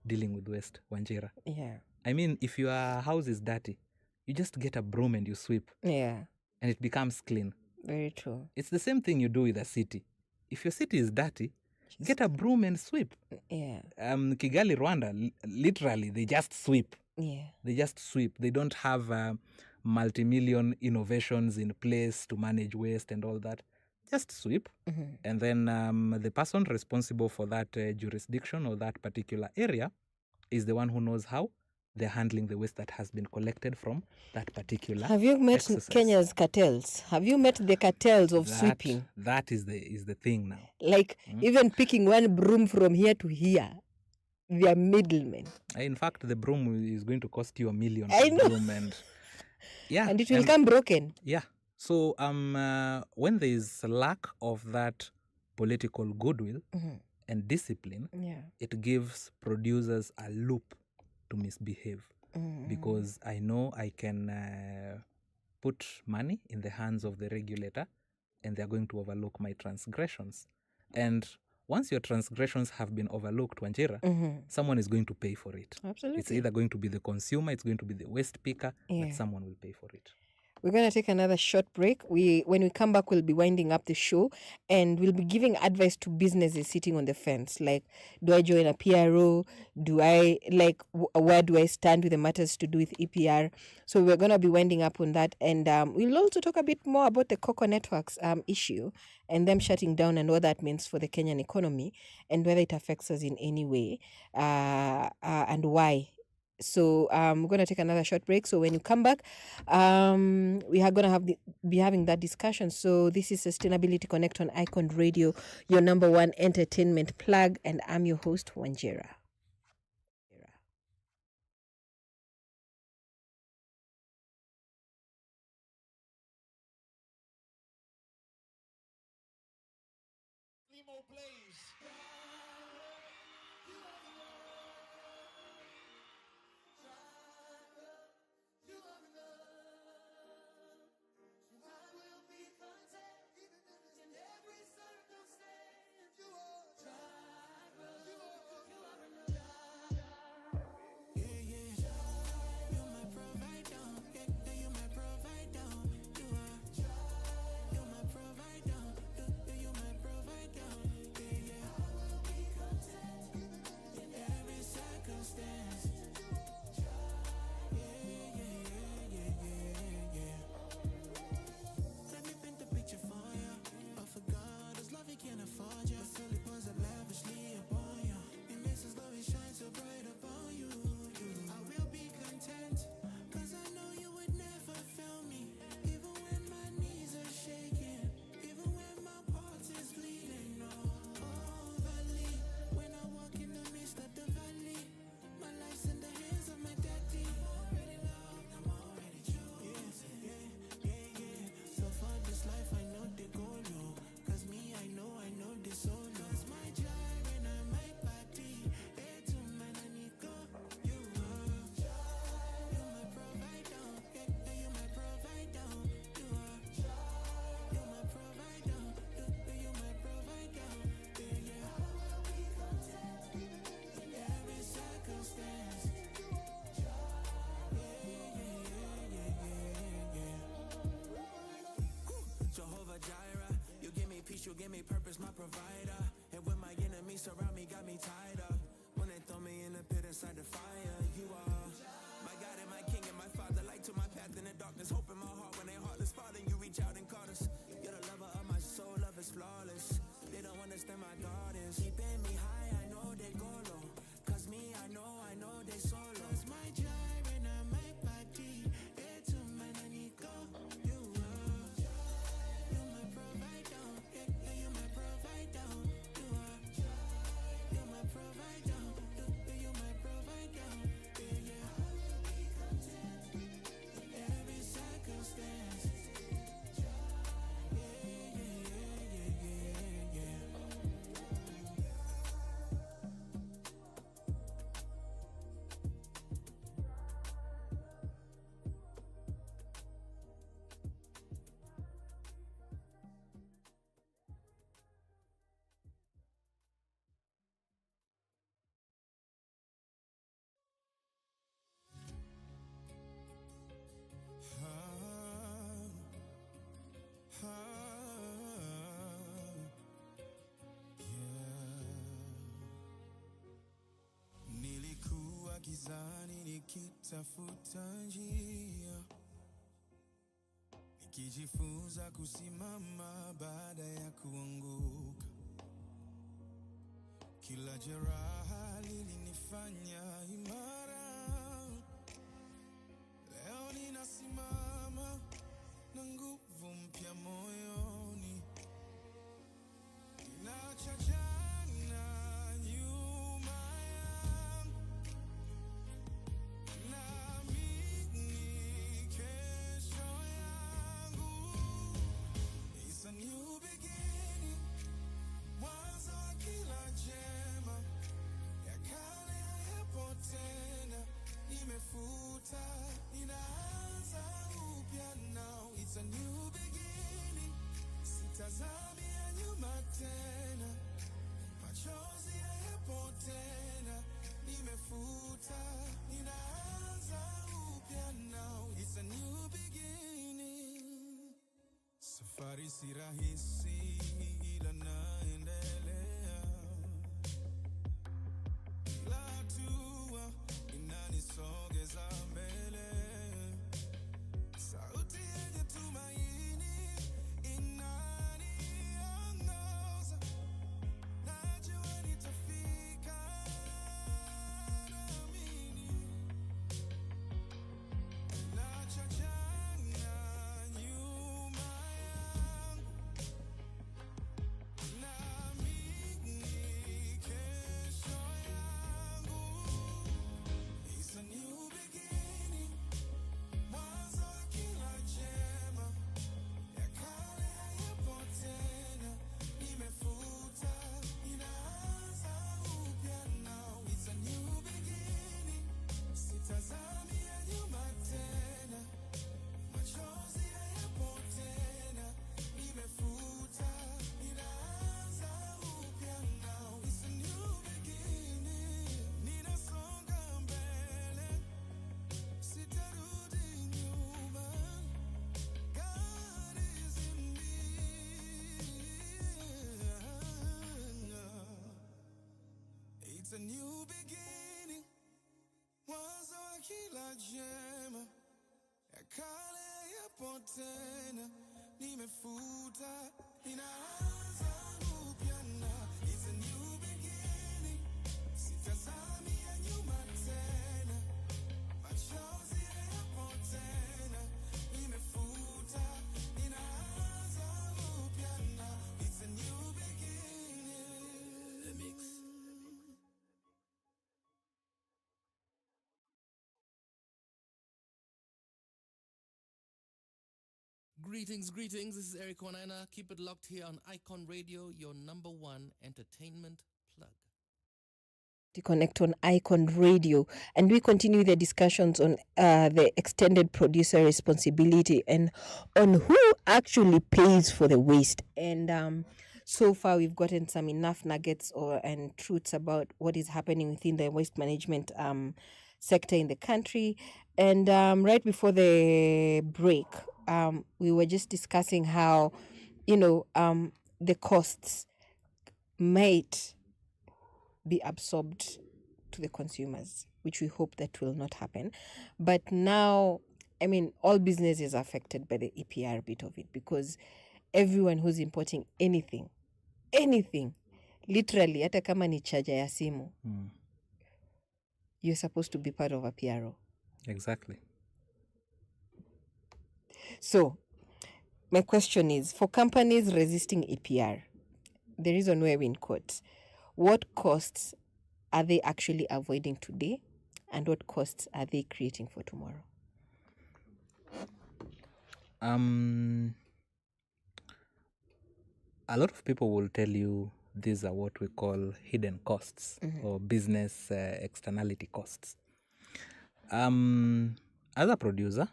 dealing with waste, Wanjira. Yeah. I mean, if your house is dirty, you just get a broom and you sweep, Yeah. and it becomes clean. Very true. It's the same thing you do with a city. If your city is dirty, get a broom and sweep. Yeah. Kigali, Rwanda, literally, they just sweep. Yeah. They just sweep. They don't have multi-million innovations in place to manage waste and all that. Just sweep. And then the person responsible for that jurisdiction or that particular area is the one who knows how they're handling the waste that has been collected from that particular Have you met exercise. Kenya's cartels? Have you met the cartels of sweeping? That is the thing now. Like, even picking one broom from here to here, they are middlemen. In fact, the broom is going to cost you $1 million. I know. Broom and yeah, And it will come broken. Yeah. So when there is lack of that political goodwill and discipline, Yeah. it gives producers a loop to misbehave. Because I know I can put money in the hands of the regulator and they're going to overlook my transgressions. And once your transgressions have been overlooked, Wanjira, someone is going to pay for it. Absolutely. It's either going to be the consumer, it's going to be the waste picker, Yeah. but someone will pay for it. We're going to take another short break. When we come back, we'll be winding up the show and we'll be giving advice to businesses sitting on the fence. Like, do I join a PRO? Where do I stand with the matters to do with EPR? So we're going to be winding up on that. And we'll also talk a bit more about the Cocoa Networks issue and them shutting down and what that means for the Kenyan economy and whether it affects us in any way and why. So we're going to take another short break. So when you come back, we are going to be having that discussion. So this is Sustainability Connect on Icon Radio, your number one entertainment plug, and I'm your host, Wanjira. You give me purpose, my provider. And when my enemies surround me, got me tied up. When they throw me in the pit inside the fire, you are my God and my King and my Father. Light to my path in the darkness, hope in my heart when they heartless. Father, you reach out and caught us. You're the lover of my soul, love is flawless. They don't understand my gardens. Keeping me high, I know they go low. Cause me, I know they solo. Cause my gyre and my body. To my Nico, you are. You're my provider. You're my provider. You are. You're my provider. You're my provider. Yeah. I will be content in every circumstance. Nilikuwa gizani nikitafuta njia, nikijifunza kusimama baada ya kuanguka. Kila jeraha lilinifanya imara. Leo ninasimama na nguvu mpya moyoni. Ninaacha jana nyuma yangu. Naamini kesho yangu. It's a new beginning. si rahisi ila naendelea. Kila hatua inanisogeza mbele. Sauti yenye tumaini inaniongoza. Najua nitafika, naamini. Nachojanga nyuma yangu, naamini kesho yangu. It's a new beginning, mwanzo wa kila jema. Ya kale hayapo tena, nimefuta, ninaanza upya now. It's a new beginning, sitazami ya nyuma tena. Machozi hayapo tena, nimefuta, ninaanza upya now. It's a new beginning, ninasonga mbele, sitarudi nyuma. God is in me. It's a new beginning, mwanzo wa kila jema. Ya kale yapo tena, nimefuta, ninaanza upya na. It's a new beginning, sitazami ya nyuma tena. Machozi hayapo tena, nimefuta, ninaanza upya na. It's a new beginning. The mix. Greetings. This is Eric Wanaina. Keep it locked here on Icon Radio, your number one entertainment plug. To connect on Icon Radio, and we continue the discussions on the extended producer responsibility and on who actually pays for the waste. And so far, we've gotten some enough nuggets and truths about what is happening within the waste management sector in the country. And right before the break, we were just discussing how, the costs might be absorbed to the consumers, which we hope that will not happen. But now, all business is affected by the EPR bit of it, because everyone who's importing anything, literally, hata kama ni charger ya simu, you're supposed to be part of a PRO. Exactly. So, my question is, for companies resisting EPR, the reason why we're in court, what costs are they actually avoiding today, and what costs are they creating for tomorrow? A lot of people will tell you these are what we call hidden costs or business externality costs. As a producer,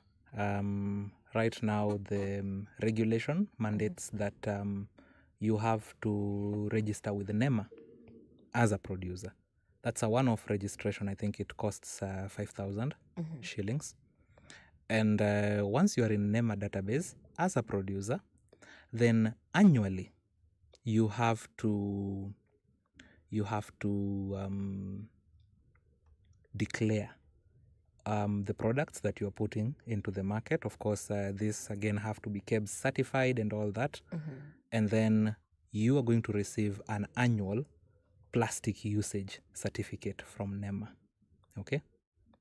right now the regulation mandates that you have to register with the NEMA as a producer. That's a one-off registration. I think it costs 5,000 shillings. And once you are in NEMA database as a producer, then annually you have to declare the products that you're putting into the market. Of course, this again have to be KEBS certified and all that. And then you are going to receive an annual plastic usage certificate from NEMA. Okay?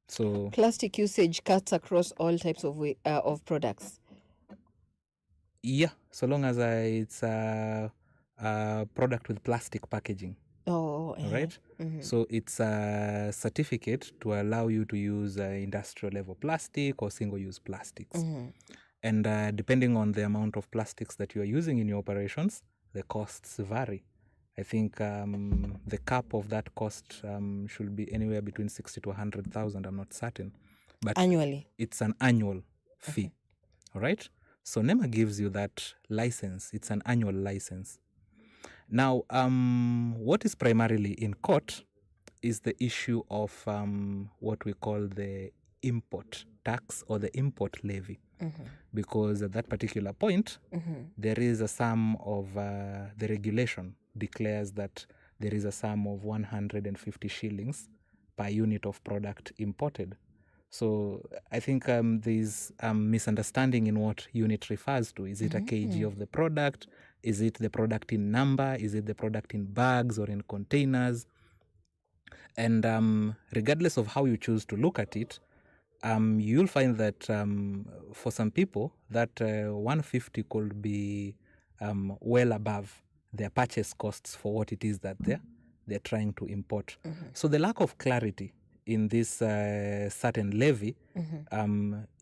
So Plastic usage cuts across all types of products. yeah, so long as it's a product with plastic packaging. Oh, Right? So it's a certificate to allow you to use industrial level plastic or single-use plastics. And depending on the amount of plastics that you are using in your operations, the costs vary. I think the cap of that cost should be anywhere between 60 to 100,000. I'm not certain, but Annually. it's an annual fee. All right. So NEMA gives you that license. It's an annual license. Now, what is primarily in court is the issue of what we call the import tax or the import levy. because at that particular point, there is a sum of the regulation declares that there is a sum of 150 shillings per unit of product imported. So I think there's misunderstanding in what unit refers to. Is it a kg of the product? Is it the product in number? Is it the product in bags or in containers? And regardless of how you choose to look at it, you'll find that for some people, that 150 could be well above their purchase costs for what it is that they're trying to import. So the lack of clarity in this certain levy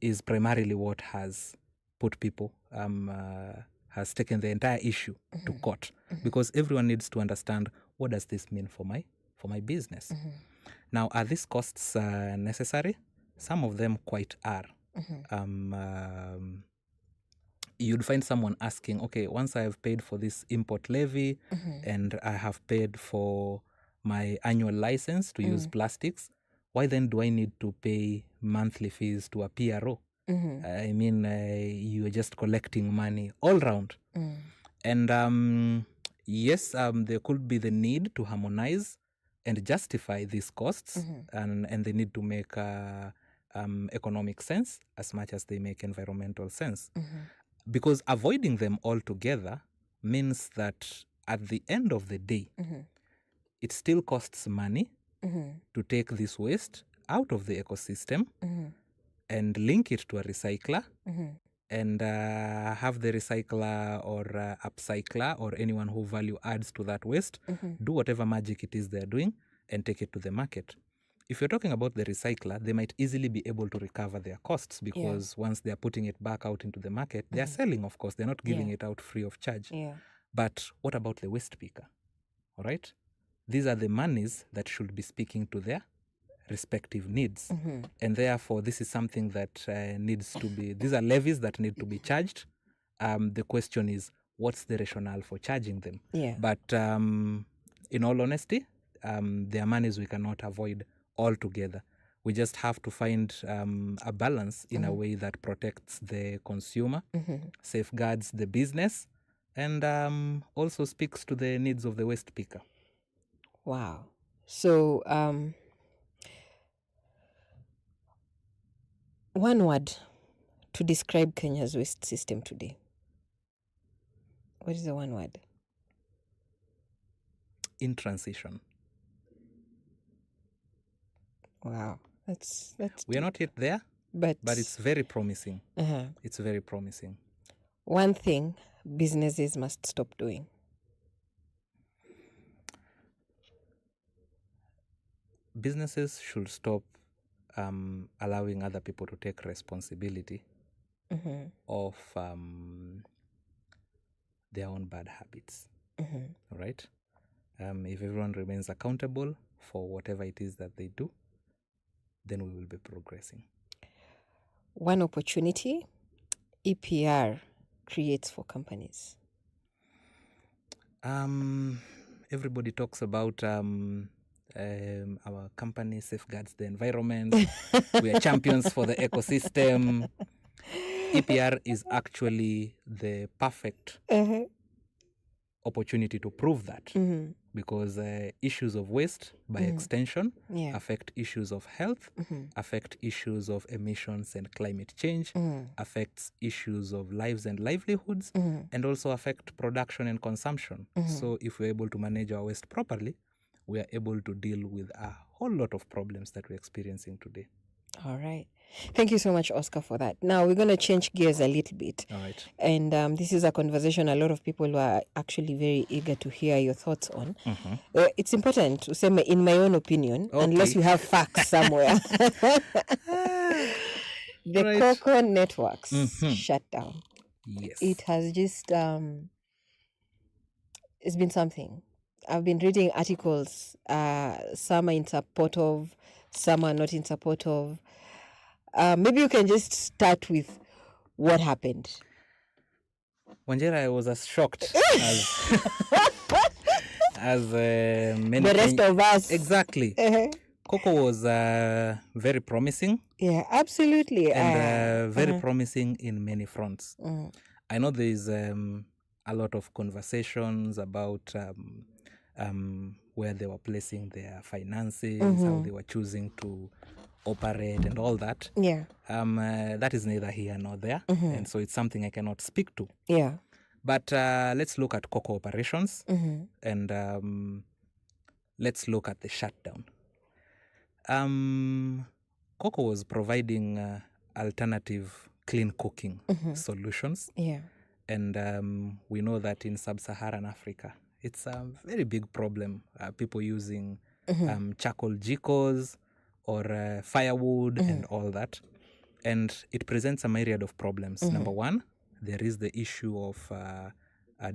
is primarily what has put people, has taken the entire issue to court, because everyone needs to understand, what does this mean for my business? Now, are these costs necessary? Some of them quite are. You'd find someone asking, okay, once I have paid for this import levy and I have paid for my annual license to use plastics, why then do I need to pay monthly fees to a PRO? I mean, you're just collecting money all round. And yes, there could be the need to harmonize and justify these costs, and they need to make economic sense as much as they make environmental sense. Because avoiding them altogether means that at the end of the day, it still costs money to take this waste out of the ecosystem and link it to a recycler and have the recycler or upcycler or anyone who value adds to that waste do whatever magic it is they're doing and take it to the market. If you're talking about the recycler, they might easily be able to recover their costs, because once they're putting it back out into the market, they're selling, of course. They're not giving it out free of charge. But what about the waste picker? All right? These are the monies that should be speaking to their respective needs. And therefore, this is something that needs to be, these are levies that need to be charged. The question is, what's the rationale for charging them? But in all honesty, there are monies we cannot avoid altogether. We just have to find a balance in a way that protects the consumer, safeguards the business, and also speaks to the needs of the waste picker. Wow. So, one word to describe Kenya's waste system today. What is the one word? In transition. Wow. That's We are not yet there, but it's very promising. It's very promising. One thing businesses must stop doing. Businesses should stop allowing other people to take responsibility of their own bad habits. All right? If everyone remains accountable for whatever it is that they do, then we will be progressing. One opportunity EPR creates for companies. Everybody talks about our company safeguards the environment. We are champions for the ecosystem. EPR is actually the perfect opportunity to prove that, because issues of waste, by extension, affect issues of health, affect issues of emissions and climate change, affects issues of lives and livelihoods, and also affect production and consumption. So if we're able to manage our waste properly, we are able to deal with a whole lot of problems that we're experiencing today. All right. Thank you so much, Oscar, for that. Now we're going to change gears a little bit. All right. And this is a conversation a lot of people are actually very eager to hear your thoughts on. It's important to say, in my own opinion, unless you have facts somewhere. The Cocoa networks shut down. Yes. It has just, it's been something. I've been reading articles, some are in support of, some are not in support of. Maybe you can just start with what happened. Wanjira, I was as shocked as many. The rest of us. Exactly. Cocoa was very promising Yeah, absolutely. and very promising in many fronts. I know there is a lot of conversations about where they were placing their finances, how they were choosing to operate and all that. Yeah. That is neither here nor there, and so it's something I cannot speak to. Yeah. But let's look at cocoa operations and let's look at the shutdown. Cocoa was providing alternative clean cooking solutions. Yeah. And we know that in sub-Saharan Africa, it's a very big problem. People using charcoal jikos or firewood and all that. And it presents a myriad of problems. Number one, there is the issue of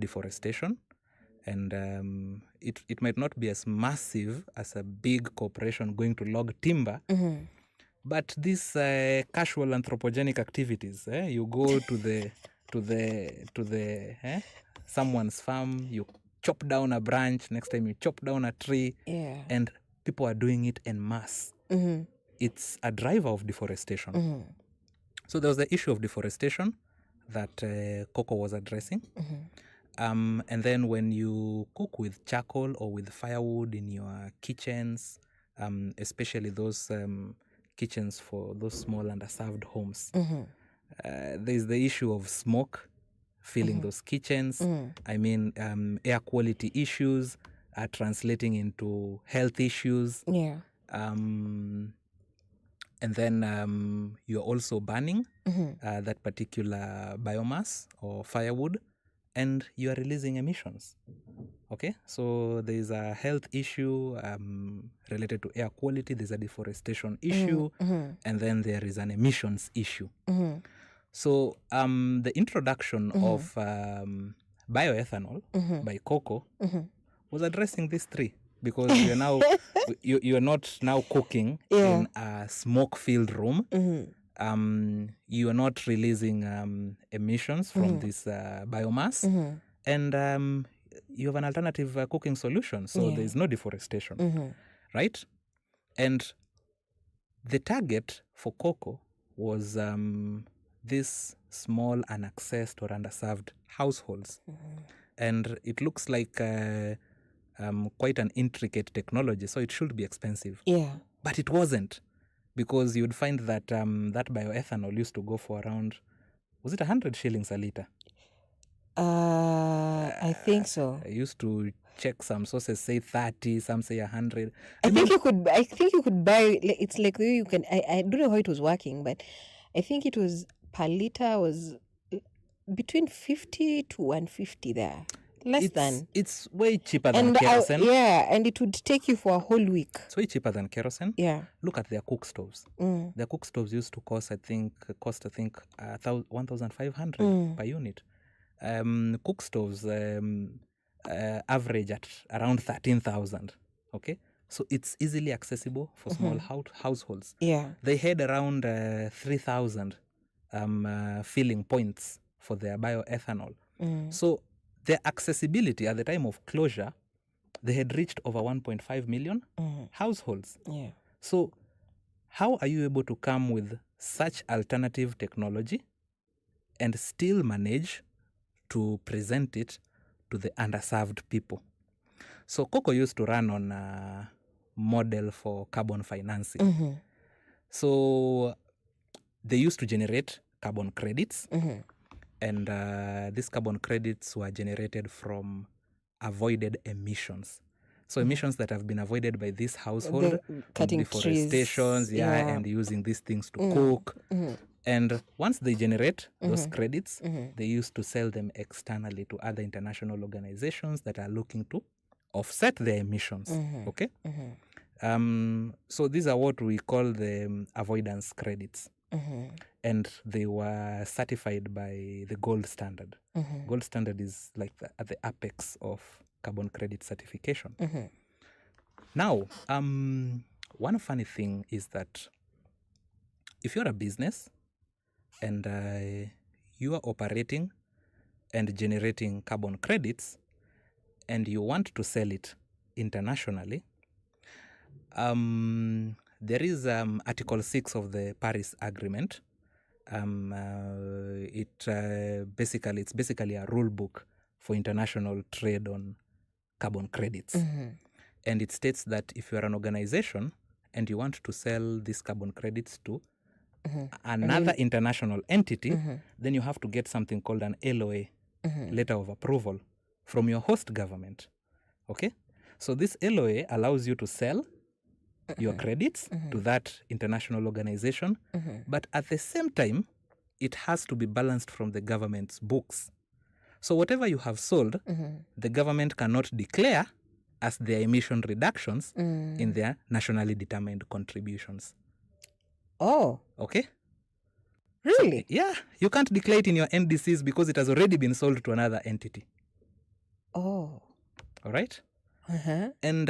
deforestation. And it might not be as massive as a big corporation going to log timber, but these casual anthropogenic activities, you go to someone's farm, you chop down a branch, next time you chop down a tree, and people are doing it en masse. It's a driver of deforestation. So there was the issue of deforestation that cocoa was addressing. And then when you cook with charcoal or with firewood in your kitchens, especially those kitchens for those small underserved homes, there's the issue of smoke filling those kitchens. I mean, air quality issues are translating into health issues. Yeah. And then you're also burning that particular biomass or firewood, and you are releasing emissions. Okay, so there's a health issue related to air quality, there's a deforestation issue, and then there is an emissions issue. So the introduction of bioethanol by cocoa was addressing these three, because you're now you're not now cooking in a smoke-filled room. You are not releasing emissions from this biomass, and you have an alternative cooking solution, so there is no deforestation, right? And the target for cocoa was these small, unaccessed or underserved households. And it looks like quite an intricate technology, so it should be expensive. Yeah. But it wasn't, because you'd find that that bioethanol used to go for around, was it 100 shillings a litre? I think so. I used to check, some sources say 30, some say 100. I think you could buy. It's like the way you can. I don't know how it was working, but I think it was per liter was between 50 to 150 there. It's way cheaper than kerosene. And it would take you for a whole week. It's way cheaper than kerosene. Yeah. Look at their cook stoves. Their cook stoves used to cost, I think, 1,500 per unit. Cook stoves average at around 13,000. Okay, so it's easily accessible for small households. Yeah. They had around 3,000 filling points for their bioethanol. So their accessibility at the time of closure, they had reached over 1.5 million households. Yeah. So how are you able to come with such alternative technology and still manage to present it to the underserved people? So cocoa used to run on a model for carbon financing. So they used to generate carbon credits, and these carbon credits were generated from avoided emissions. So emissions that have been avoided by this household, cutting deforestations, trees, and using these things to cook. And once they generate those credits, they used to sell them externally to other international organizations that are looking to offset their emissions. Okay? So these are what we call the avoidance credits. And they were certified by the gold standard. Gold standard is like at the apex of carbon credit certification. Now, one funny thing is that if you're a business and you are operating and generating carbon credits and you want to sell it internationally, There is Article 6 of the Paris Agreement. It's basically a rule book for international trade on carbon credits. And it states that if you are an organization and you want to sell these carbon credits to another international entity, then you have to get something called an LOA, letter of approval, from your host government. Okay? So this LOA allows you to sell your credits to that international organization, but at the same time, it has to be balanced from the government's books. So whatever you have sold, the government cannot declare as their emission reductions in their nationally determined contributions. Oh, Okay? really? Yeah, you can't declare it in your NDCs because it has already been sold to another entity. Oh. All right? Uh-huh. And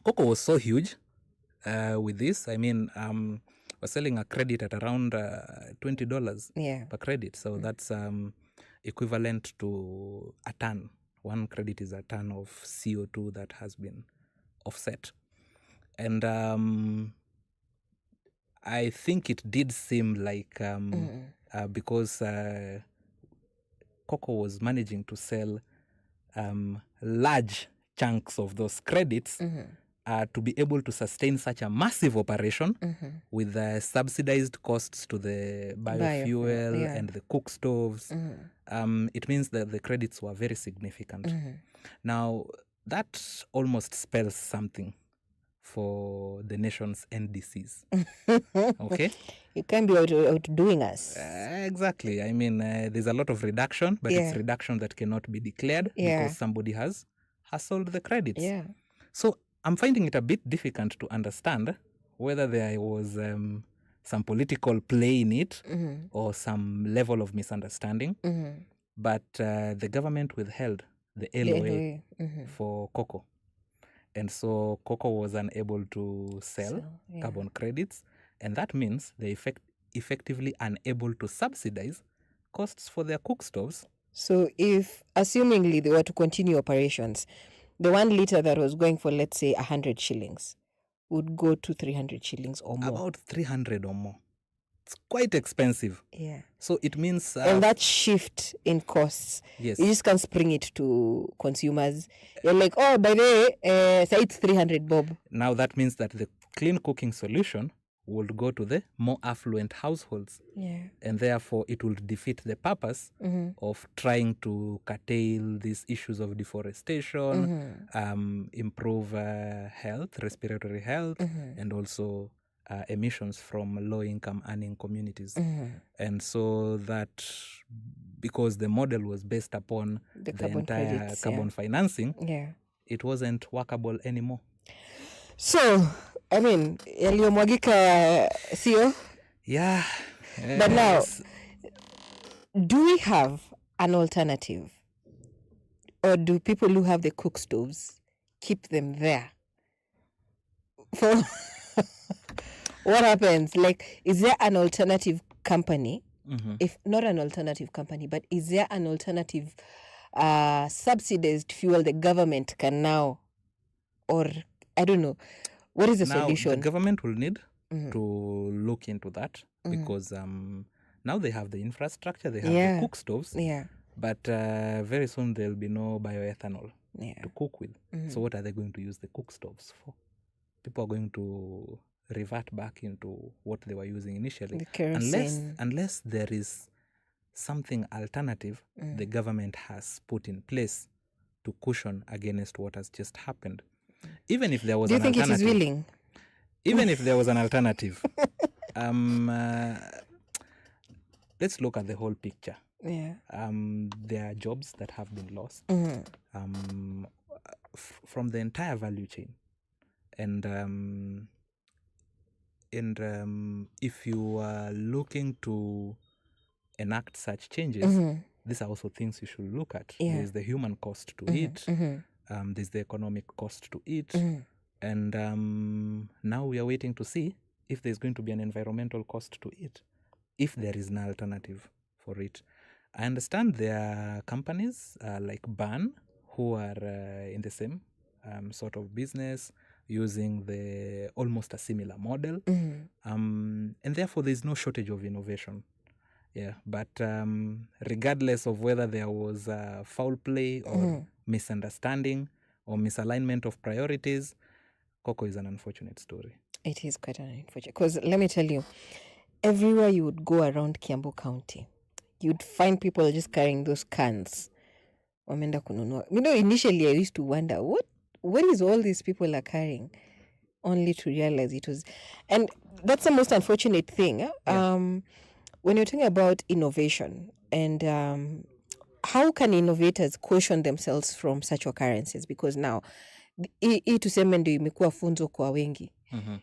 cocoa was so huge with this. I mean, we're selling a credit at around $20 Yeah. per credit. So that's equivalent to a ton. One credit is a ton of CO2 that has been offset. And I think it did seem like because cocoa was managing to sell large chunks of those credits to be able to sustain such a massive operation with subsidized costs to the biofuel yeah. and the cook stoves. It means that the credits were very significant. Now, that almost spells something for the nation's NDCs. Okay? You can't be outdoing us. Exactly. I mean, there's a lot of reduction, but it's Yeah. reduction that cannot be declared Yeah. because somebody has sold the credits. Yeah. So I'm finding it a bit difficult to understand whether there was some political play in it or some level of misunderstanding. But the government withheld the LOA for cocoa. And so cocoa was unable to sell carbon credits. And that means they're effectively unable to subsidize costs for their cook stoves. So if, assumingly, they were to continue operations, the 1 liter that was going for, let's say, 100 shillings would go to 300 shillings or more. About 300 or more. It's quite expensive. Yeah. So it means... and that shift in costs, yes. you just can't spring it to consumers. You're like, oh, by the way, say it's 300 bob. Now that means that the clean cooking solution will go to the more affluent households. Yeah. And therefore it will defeat the purpose of trying to curtail these issues of deforestation, improve health, respiratory health, and also emissions from low-income earning communities. And so that, because the model was based upon the carbon entire credits, carbon financing, Yeah. it wasn't workable anymore. So, I mean, yaliyomwagika sio? Yeah. But now, Yes. do we have an alternative? Or do people who have the cook stoves keep them there? For what happens? Like, is there an alternative company? If not an alternative company, but is there an alternative subsidized fuel the government can now, or I don't know, what is the Now, solution? the government will need to look into that because now they have the infrastructure, they have the cook stoves, Yeah. but very soon there'll be no bioethanol Yeah. to cook with. So what are they going to use the cook stoves for? People are going to revert back into what they were using initially. The kerosene. Unless there is something alternative the government has put in place to cushion against what has just happened. Even if there was Do you an think it is alternative, willing? even if there was an alternative, let's look at the whole picture. Yeah. There are jobs that have been lost from the entire value chain. And if you are looking to enact such changes, these are also things you should look at. Yeah. There's the human cost to it. There's the economic cost to it. And now we are waiting to see if there's going to be an environmental cost to it, if there is an alternative for it. I understand there are companies like BAN who are in the same sort of business. using the almost a similar model. And therefore there's no shortage of innovation. Yeah, but regardless of whether there was foul play or misunderstanding or misalignment of priorities, Cocoa is an unfortunate story. It is quite unfortunate. Because let me tell you, everywhere you would go around Kiambu County, you'd find people just carrying those cans. Wameenda kununua. Initially I used to wonder, what is all these people are carrying? Only to realize it was... And that's the most unfortunate thing. When you're talking about innovation and how can innovators caution themselves from such occurrences? Because now, hii tuseme ndio imekuwa funzo kwa wengi.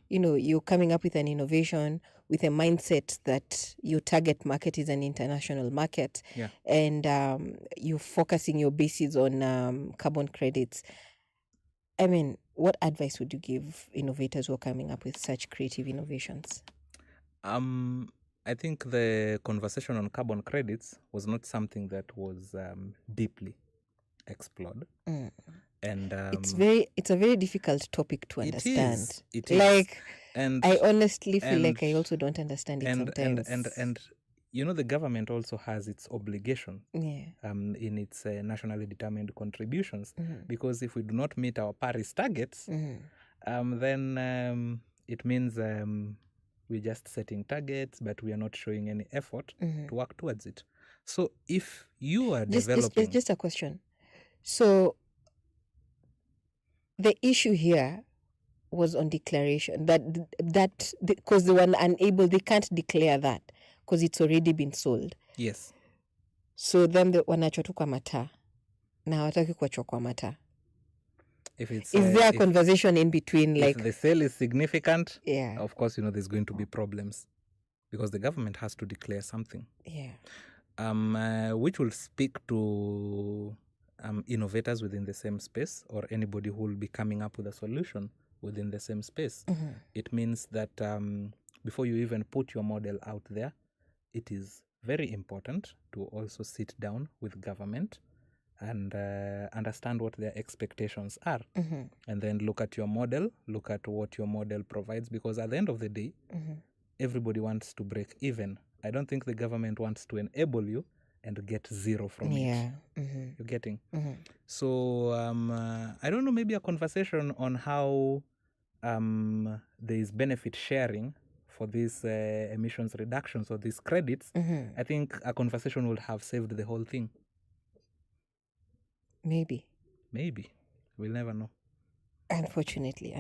You're coming up with an innovation with a mindset that your target market is an international market, and you're focusing your bases on carbon credits. I mean, what advice would you give innovators who are coming up with such creative innovations? I think the conversation on carbon credits was not something that was deeply explored. And it's a very difficult topic to understand. It is. Like, and I honestly feel like I also don't understand it sometimes. And the government also has its obligation in its nationally determined contributions, because if we do not meet our Paris targets, then it means we're just setting targets, but we are not showing any effort to work towards it. So if you are developing... Just a question. So the issue here was on declaration, that because they were unable, they can't declare that because it's already been sold. Yes. So then wanachwa tu kwa mataa na hawataki kuachwa kwa mataa. Is there a conversation in between? Like, if the sale is significant, yeah, of course, there's going to be problems because the government has to declare something. Yeah. Which will speak to innovators within the same space, or anybody who will be coming up with a solution within the same space. It means that before you even put your model out there, it is very important to also sit down with government and understand what their expectations are, and then look at your model, look at what your model provides, because at the end of the day, everybody wants to break even. I don't think the government wants to enable you and get zero from it. You're getting? So I don't know, maybe a conversation on how there is benefit sharing for these emissions reductions or these credits. I think a conversation would have saved the whole thing. Maybe. We'll never know. Unfortunately.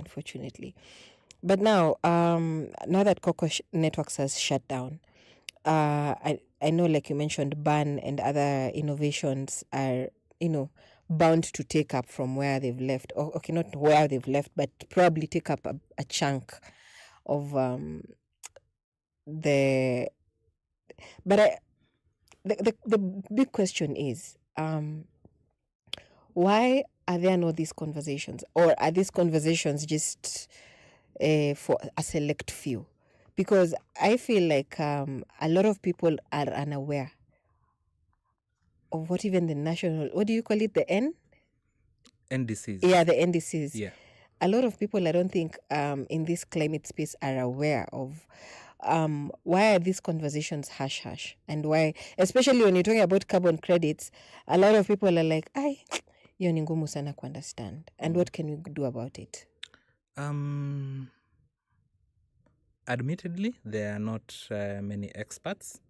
But now that Cocoa Networks has shut down, I know, like you mentioned, BAN and other innovations are, bound to take up from where they've left. Or, okay, not where they've left, but probably take up a chunk of the... But the big question is, why are there no these conversations? Or are these conversations just for a select few? Because I feel like a lot of people are unaware of what even the national... What do you call it? The NDCs. Yeah, the NDCs. Yeah. A lot of people, I don't think, in this climate space are aware of why are these conversations hush, and why, especially when you're talking about carbon credits, a lot of people are like, hiyo ni ngumu sana ku understand. And what can we do about it? Admittedly, there are not many experts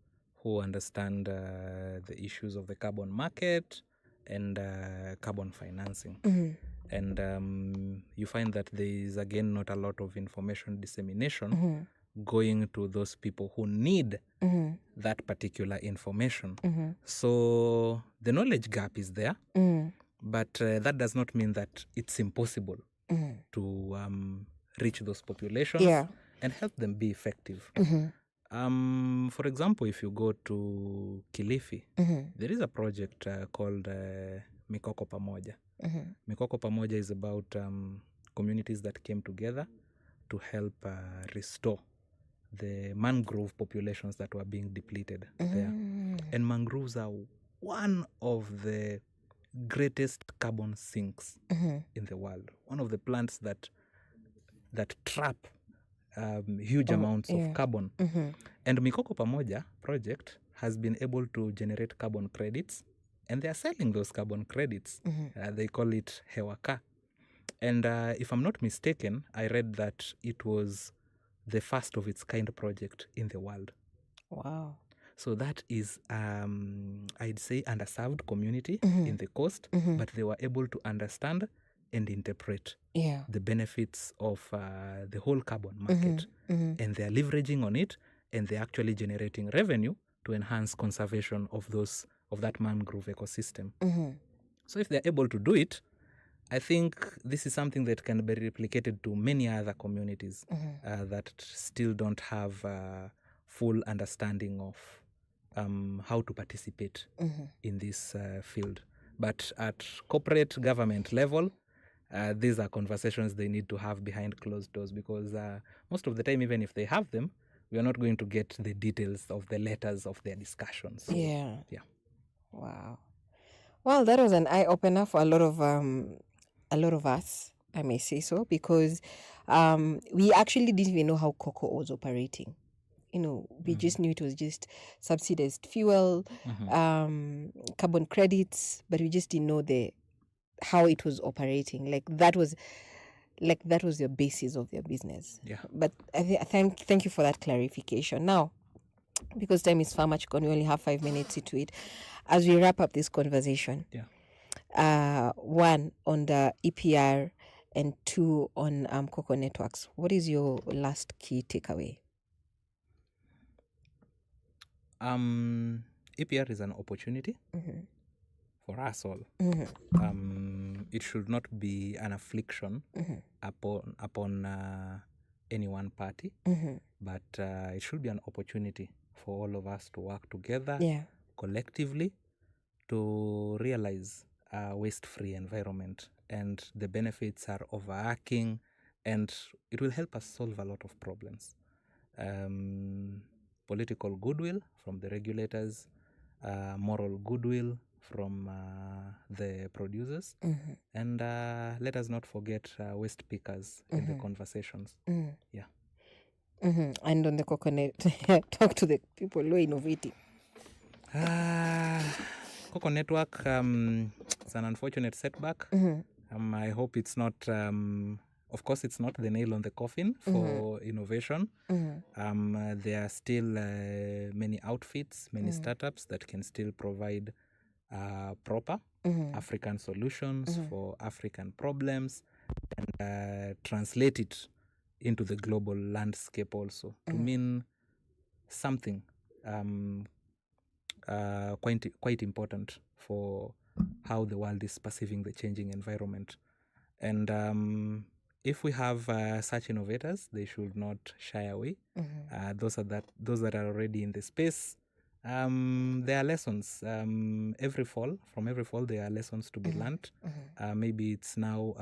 who understand the issues of the carbon market and carbon financing. And you find that there is, again, not a lot of information dissemination going to those people who need that particular information. So the knowledge gap is there, but that does not mean that it's impossible to reach those populations and help them be effective. For example, if you go to Kilifi, there is a project called Mikoko Pamoja. Mikoko Pamoja is about communities that came together to help restore the mangrove populations that were being depleted there. And mangroves are one of the greatest carbon sinks in the world. One of the plants that that trap huge amounts of carbon. And Mikoko Pamoja project has been able to generate carbon credits, and they are selling those carbon credits. They call it Hewaka. And if I'm not mistaken, I read that it was the first of its kind project in the world. Wow. So that is, I'd say, underserved community in the coast, but they were able to understand and interpret the benefits of the whole carbon market. And they're leveraging on it, and they're actually generating revenue to enhance conservation of that mangrove ecosystem. So if they're able to do it, I think this is something that can be replicated to many other communities that still don't have full understanding of how to participate in this field. But at corporate government level, these are conversations they need to have behind closed doors, because most of the time, even if they have them, we are not going to get the details of the letters of their discussions. So, Yeah. yeah. Wow. Well, that was an eye opener for a lot of us, I may say so, because we actually didn't even know how cocoa was operating. We just knew it was just subsidized fuel, carbon credits, but we just didn't know how it was operating. Like that was the basis of their business. Yeah. But thank you for that clarification. Now, because time is far much gone, we only have 5 minutes into it. As we wrap up this conversation, one on the EPR and two on Cocoa Networks, what is your last key takeaway? EPR is an opportunity for us all. It should not be an affliction upon any one party, but it should be an opportunity for all of us to work together collectively to realize a waste-free environment. And the benefits are overarching, and it will help us solve a lot of problems. Political goodwill from the regulators, moral goodwill from the producers, and let us not forget waste pickers in the conversations. Yeah. And on the coconut, talk to the people who are innovating. Cocoa Network, it's an unfortunate setback. I hope it's not, of course, it's not the nail on the coffin for innovation. There are still many outfits, many startups that can still provide proper African solutions for African problems and translate it into the global landscape also to mean something quite important for how the world is perceiving the changing environment. And if we have such innovators, they should not shy away. Those that are already in the space, there are lessons. From every fall, there are lessons to be learned. Maybe it's now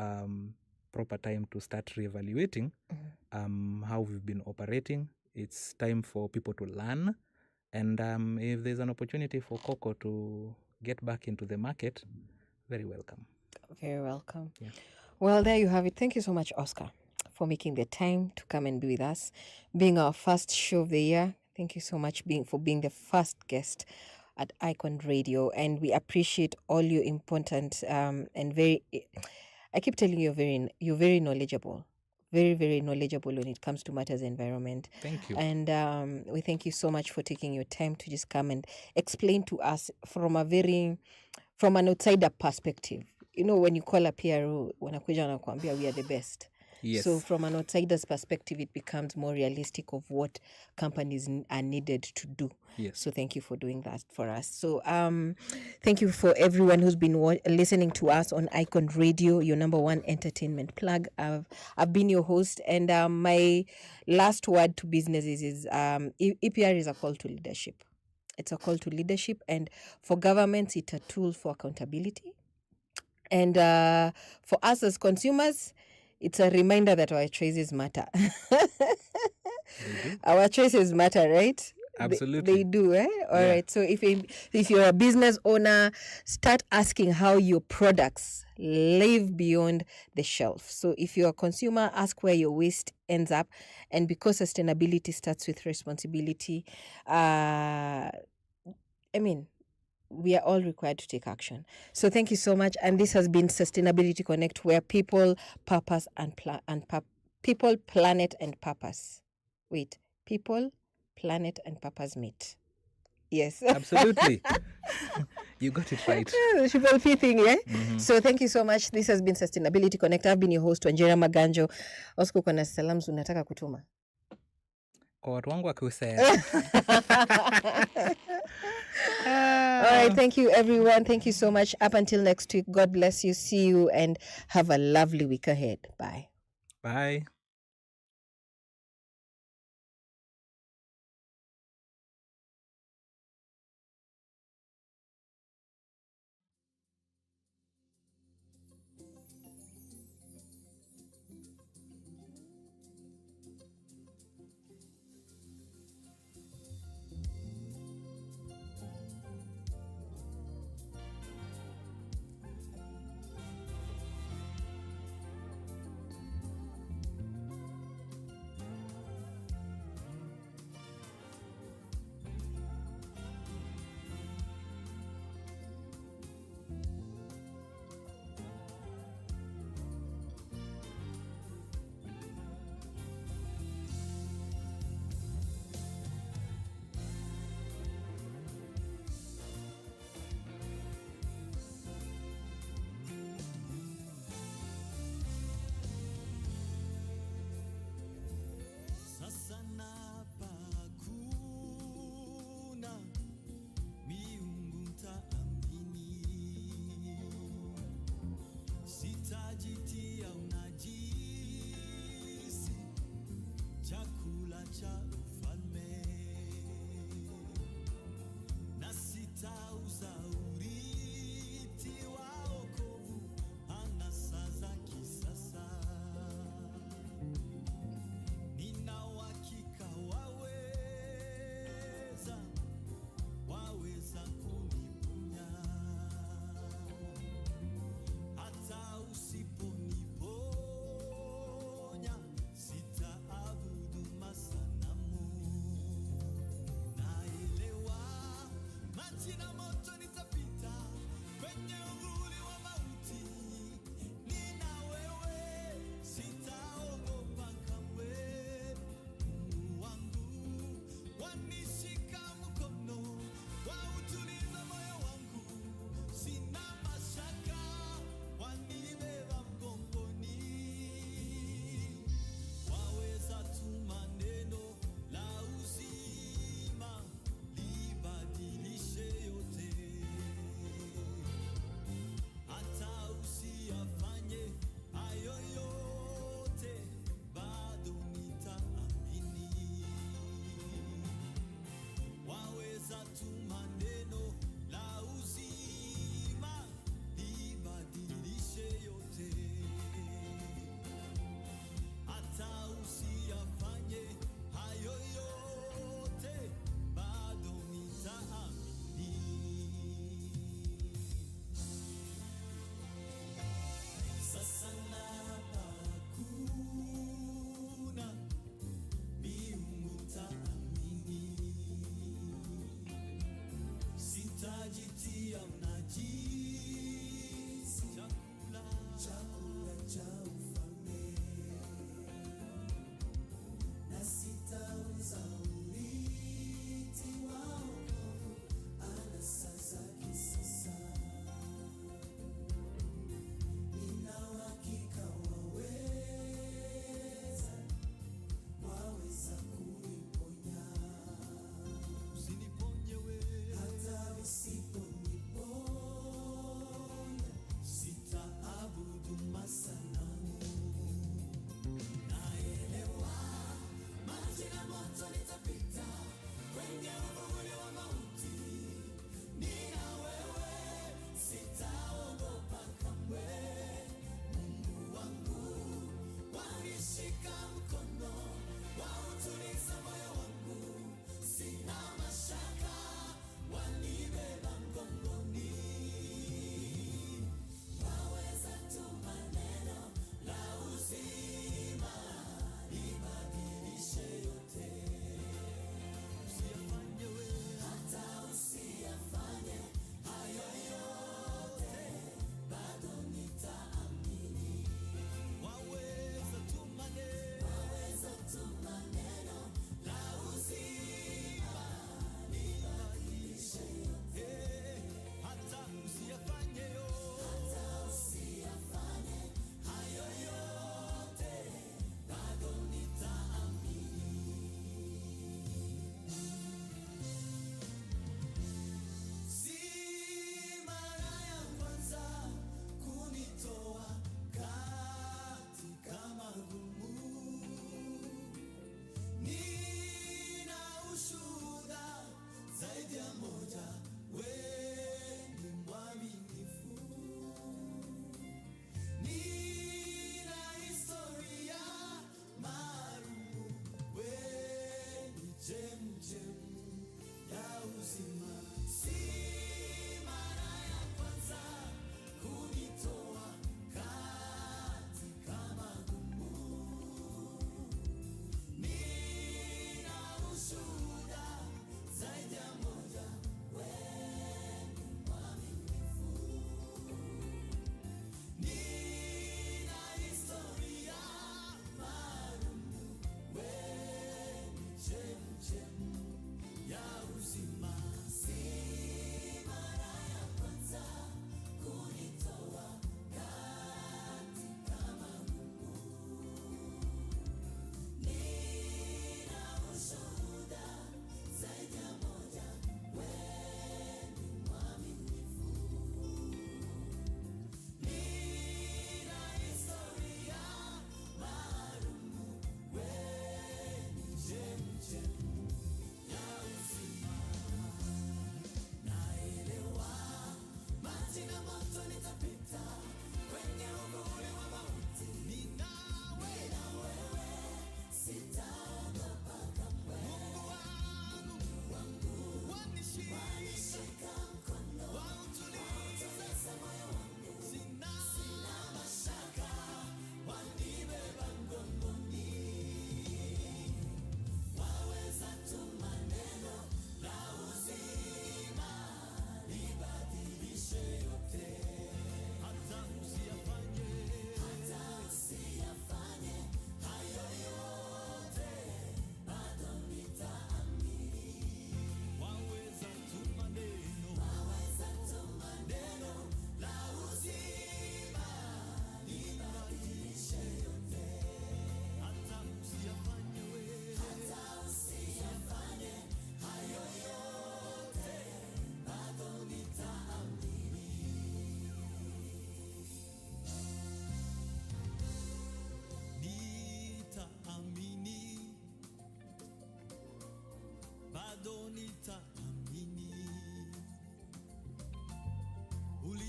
proper time to start reevaluating how we've been operating. It's time for people to learn. And if there's an opportunity for cocoa to get back into the market, very welcome. Very welcome. Yeah. Well, there you have it. Thank you so much, Oscar, for making the time to come and be with us, being our first show of the year. Thank you so much for being the first guest at Icon Radio, and we appreciate all your important and very. I keep telling you, you're very knowledgeable. Very, very knowledgeable when it comes to matters environment. Thank you. And we thank you so much for taking your time to just come and explain to us from an outsider perspective. When you call a PRO, wanakuja wanakuambia we are the best. Yes. So from an outsider's perspective, it becomes more realistic of what companies are needed to do. Yes. So thank you for doing that for us. So thank you for everyone who's been listening to us on Icon Radio, your number one entertainment plug. I've been your host, and my last word to businesses is EPR is a call to leadership. It's a call to leadership, and for governments, it's a tool for accountability. And for us as consumers, it's a reminder that our choices matter. Our choices matter, right? Absolutely. They do, eh? All Yeah. right. So if you're a business owner, start asking how your products live beyond the shelf. So if you're a consumer, ask where your waste ends up. And because sustainability starts with responsibility, we are all required to take action. So thank you so much. And this has been Sustainability Connect, where people, purpose, people, planet, and purpose. Wait, people, planet, and purpose meet. Yes. Absolutely. You got it right. The triple P thing, yeah? So thank you so much. This has been Sustainability Connect. I've been your host, WANJIRA Maganjo. Oscar, kuna salams unataka kutuma? Kwa watu wangu wa Kusea. All right, thank you everyone. Thank you so much. Up until next week, God bless you. See you and have a lovely week ahead. Bye. Bye. Sasa napakuna miungu ntaamini, sitajitia unajisi, chakula cha ufalme, na sitauza urithi wa wokovu anasa za kisasa. Nina uhakika waweza kuniponya, hata usiponiponya sitaabudu masanamu. Naelewa maji na moto nitapita, kwenye uvuli wa mauti nina wewe, sitaogopa kamwe. Mungu wangu wanishika mkono, wautuliza moyo wangu, sina mashaka, wanibeba mgongoni. Waweza tuma neno la uzima, libadilishe yote, hata usiyafanye hayo yote, bado nitaamini. Waweza tuma neno la uzima, libadilishe yote, hata usiyafanye hayo yote, bado nitaamini. Sasa napakuna miungu ntaamini, sitajitia unajisi, chakula cha ufalme, na sitauza urithi wa wokovu anasa za kisasa. Nina uhakika waweza kuniponya, usiniponye we, hata usiponiponya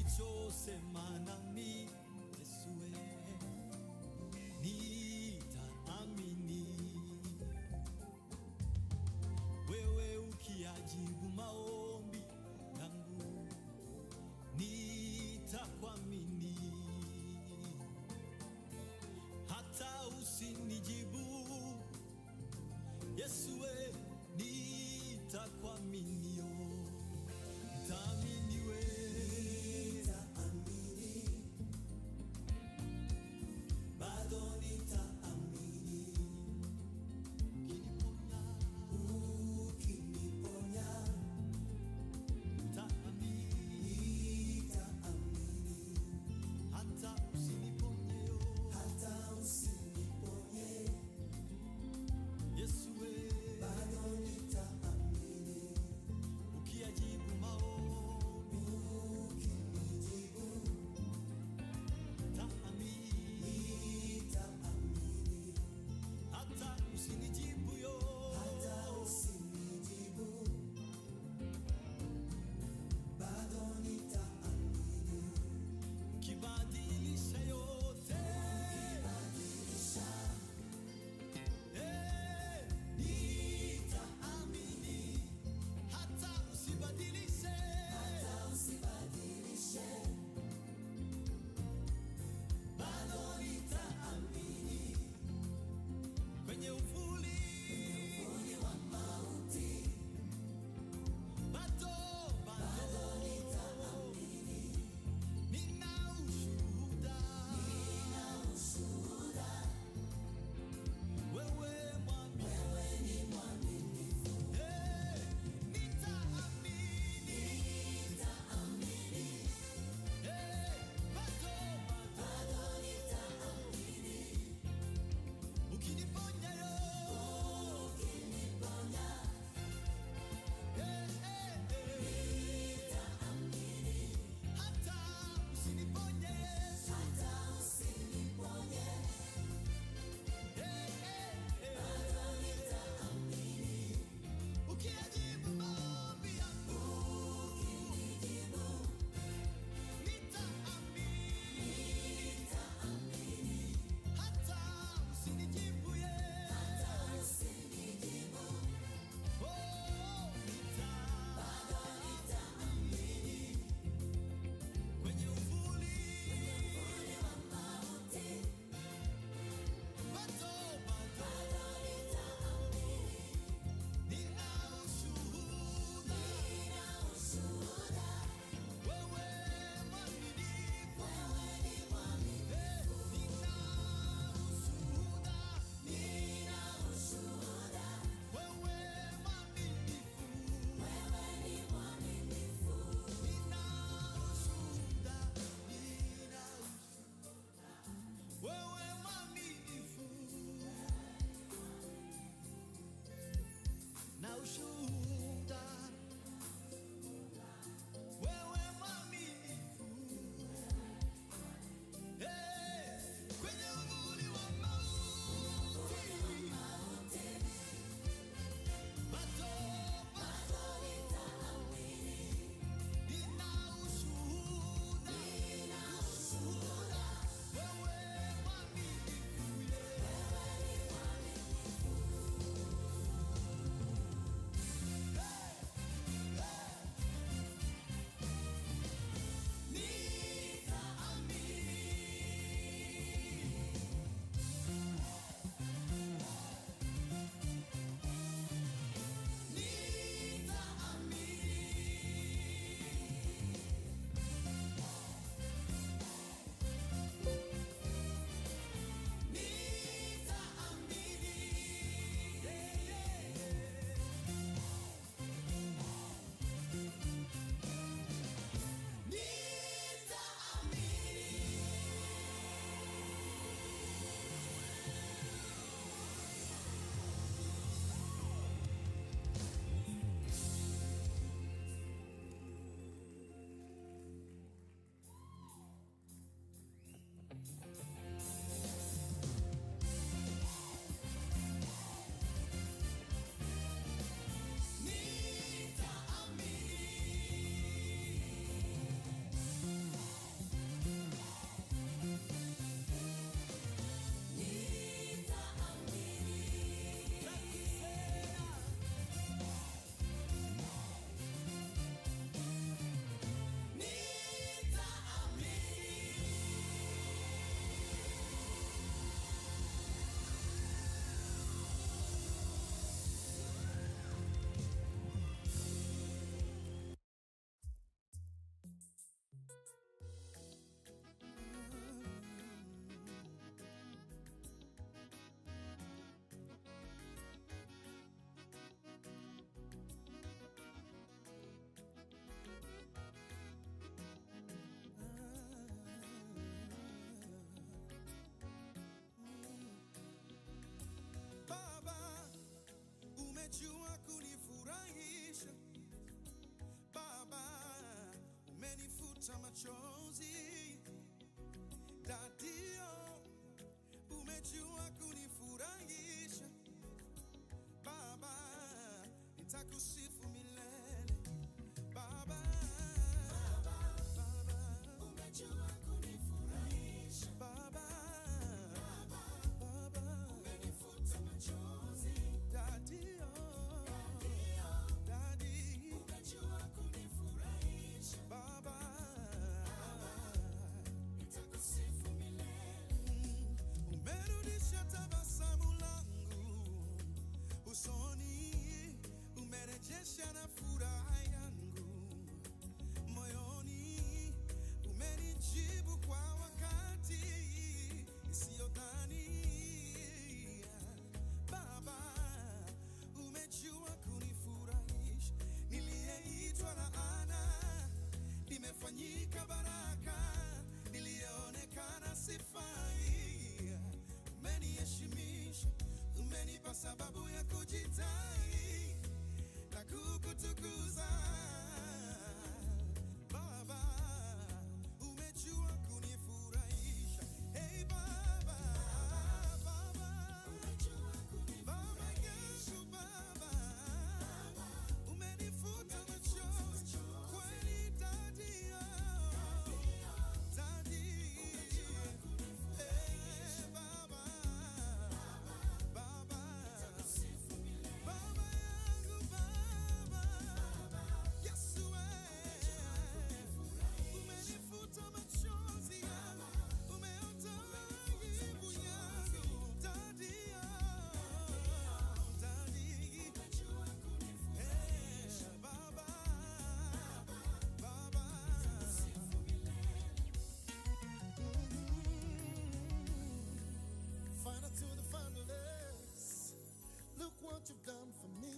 ulichosema nami Yesue, nitaamini. Wewe ukiajibu maombi yangu, nitakuamini. Hata usinijibu Yesue, nitakuaminio. Nitaamini wewe, bado nita umenifuta machozi, dadio, umejua kunifurahisha. Baba, nitakusifu milele. Baba, umejua kunifurahisha. Baba, Umenifuta machozi, dadio, umejua kunifurahisha. Baba, Nitakusifu milele. umerudisha tabasamu langu usoni, umerejesha na furaha yangu moyoni, umenijibu kwa wakati isiyodhania. Baba, umejua kunifurahisha. Niliyeitwa laana nimefanyika baraka, niliyeonekana sifai umeniheshimisha, umenipa sababu ya kujitai na kukutukuza. Baba, umejua kunifurahisha. Hey Baba, Umejua Baba yangu Baba, umenifuta machozi kweli dadio, hey Baba, Baba yangu Baba, Yesu umenifuta machozi yangu, umeondoa aibu yangu dadio, hey Baba, Final to the finalists. Look what you've done for me.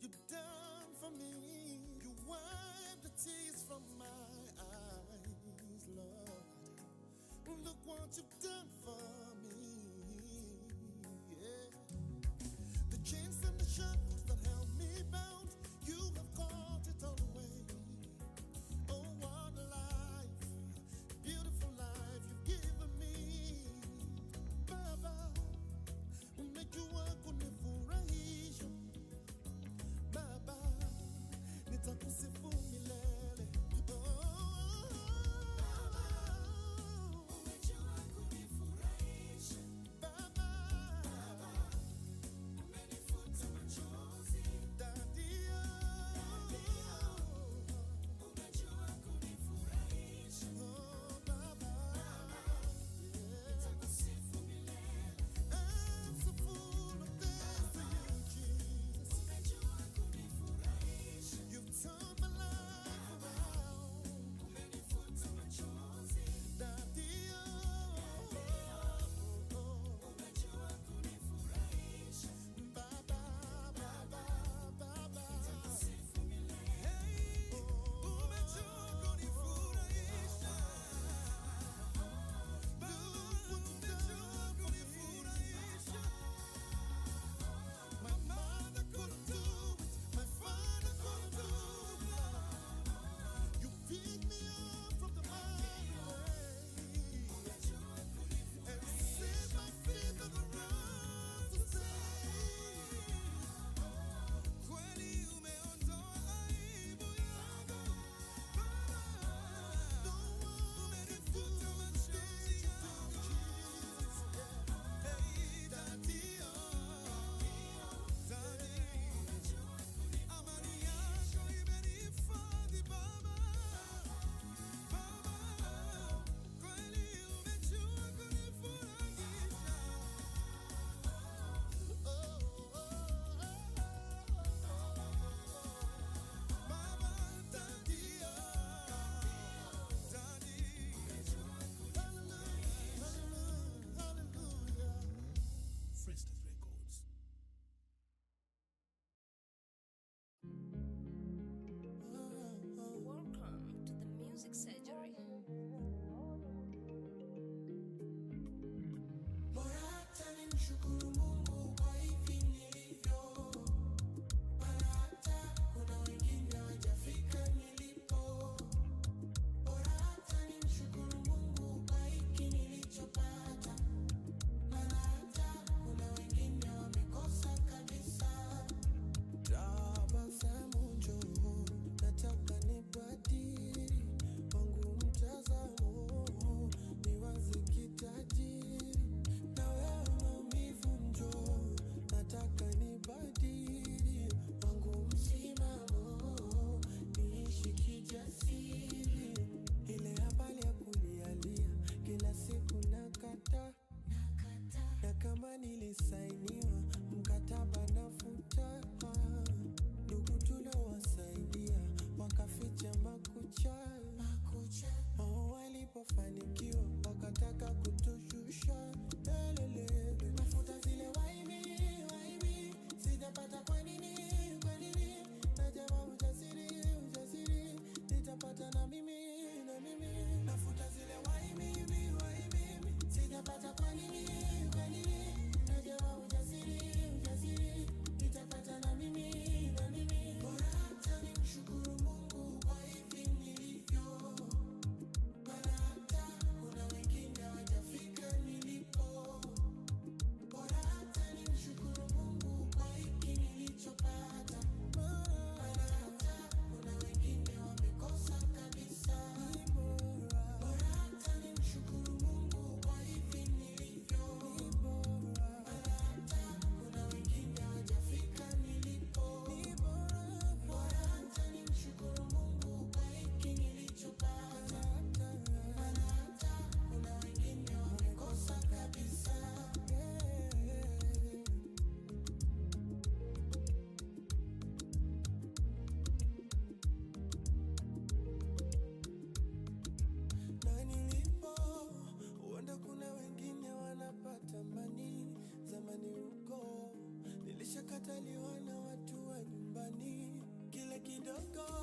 You've done for me. You wiped the tears from my eyes, Lord. Look what you've done for me. Yeah. The chains and the shackles that held me bound, you have caught it all away. Oh, what a life, beautiful life you've given me. Baba, umejua kunifurahisha. Baba, nitakusifu milele. Oh, umejua kunifurahisha. of God.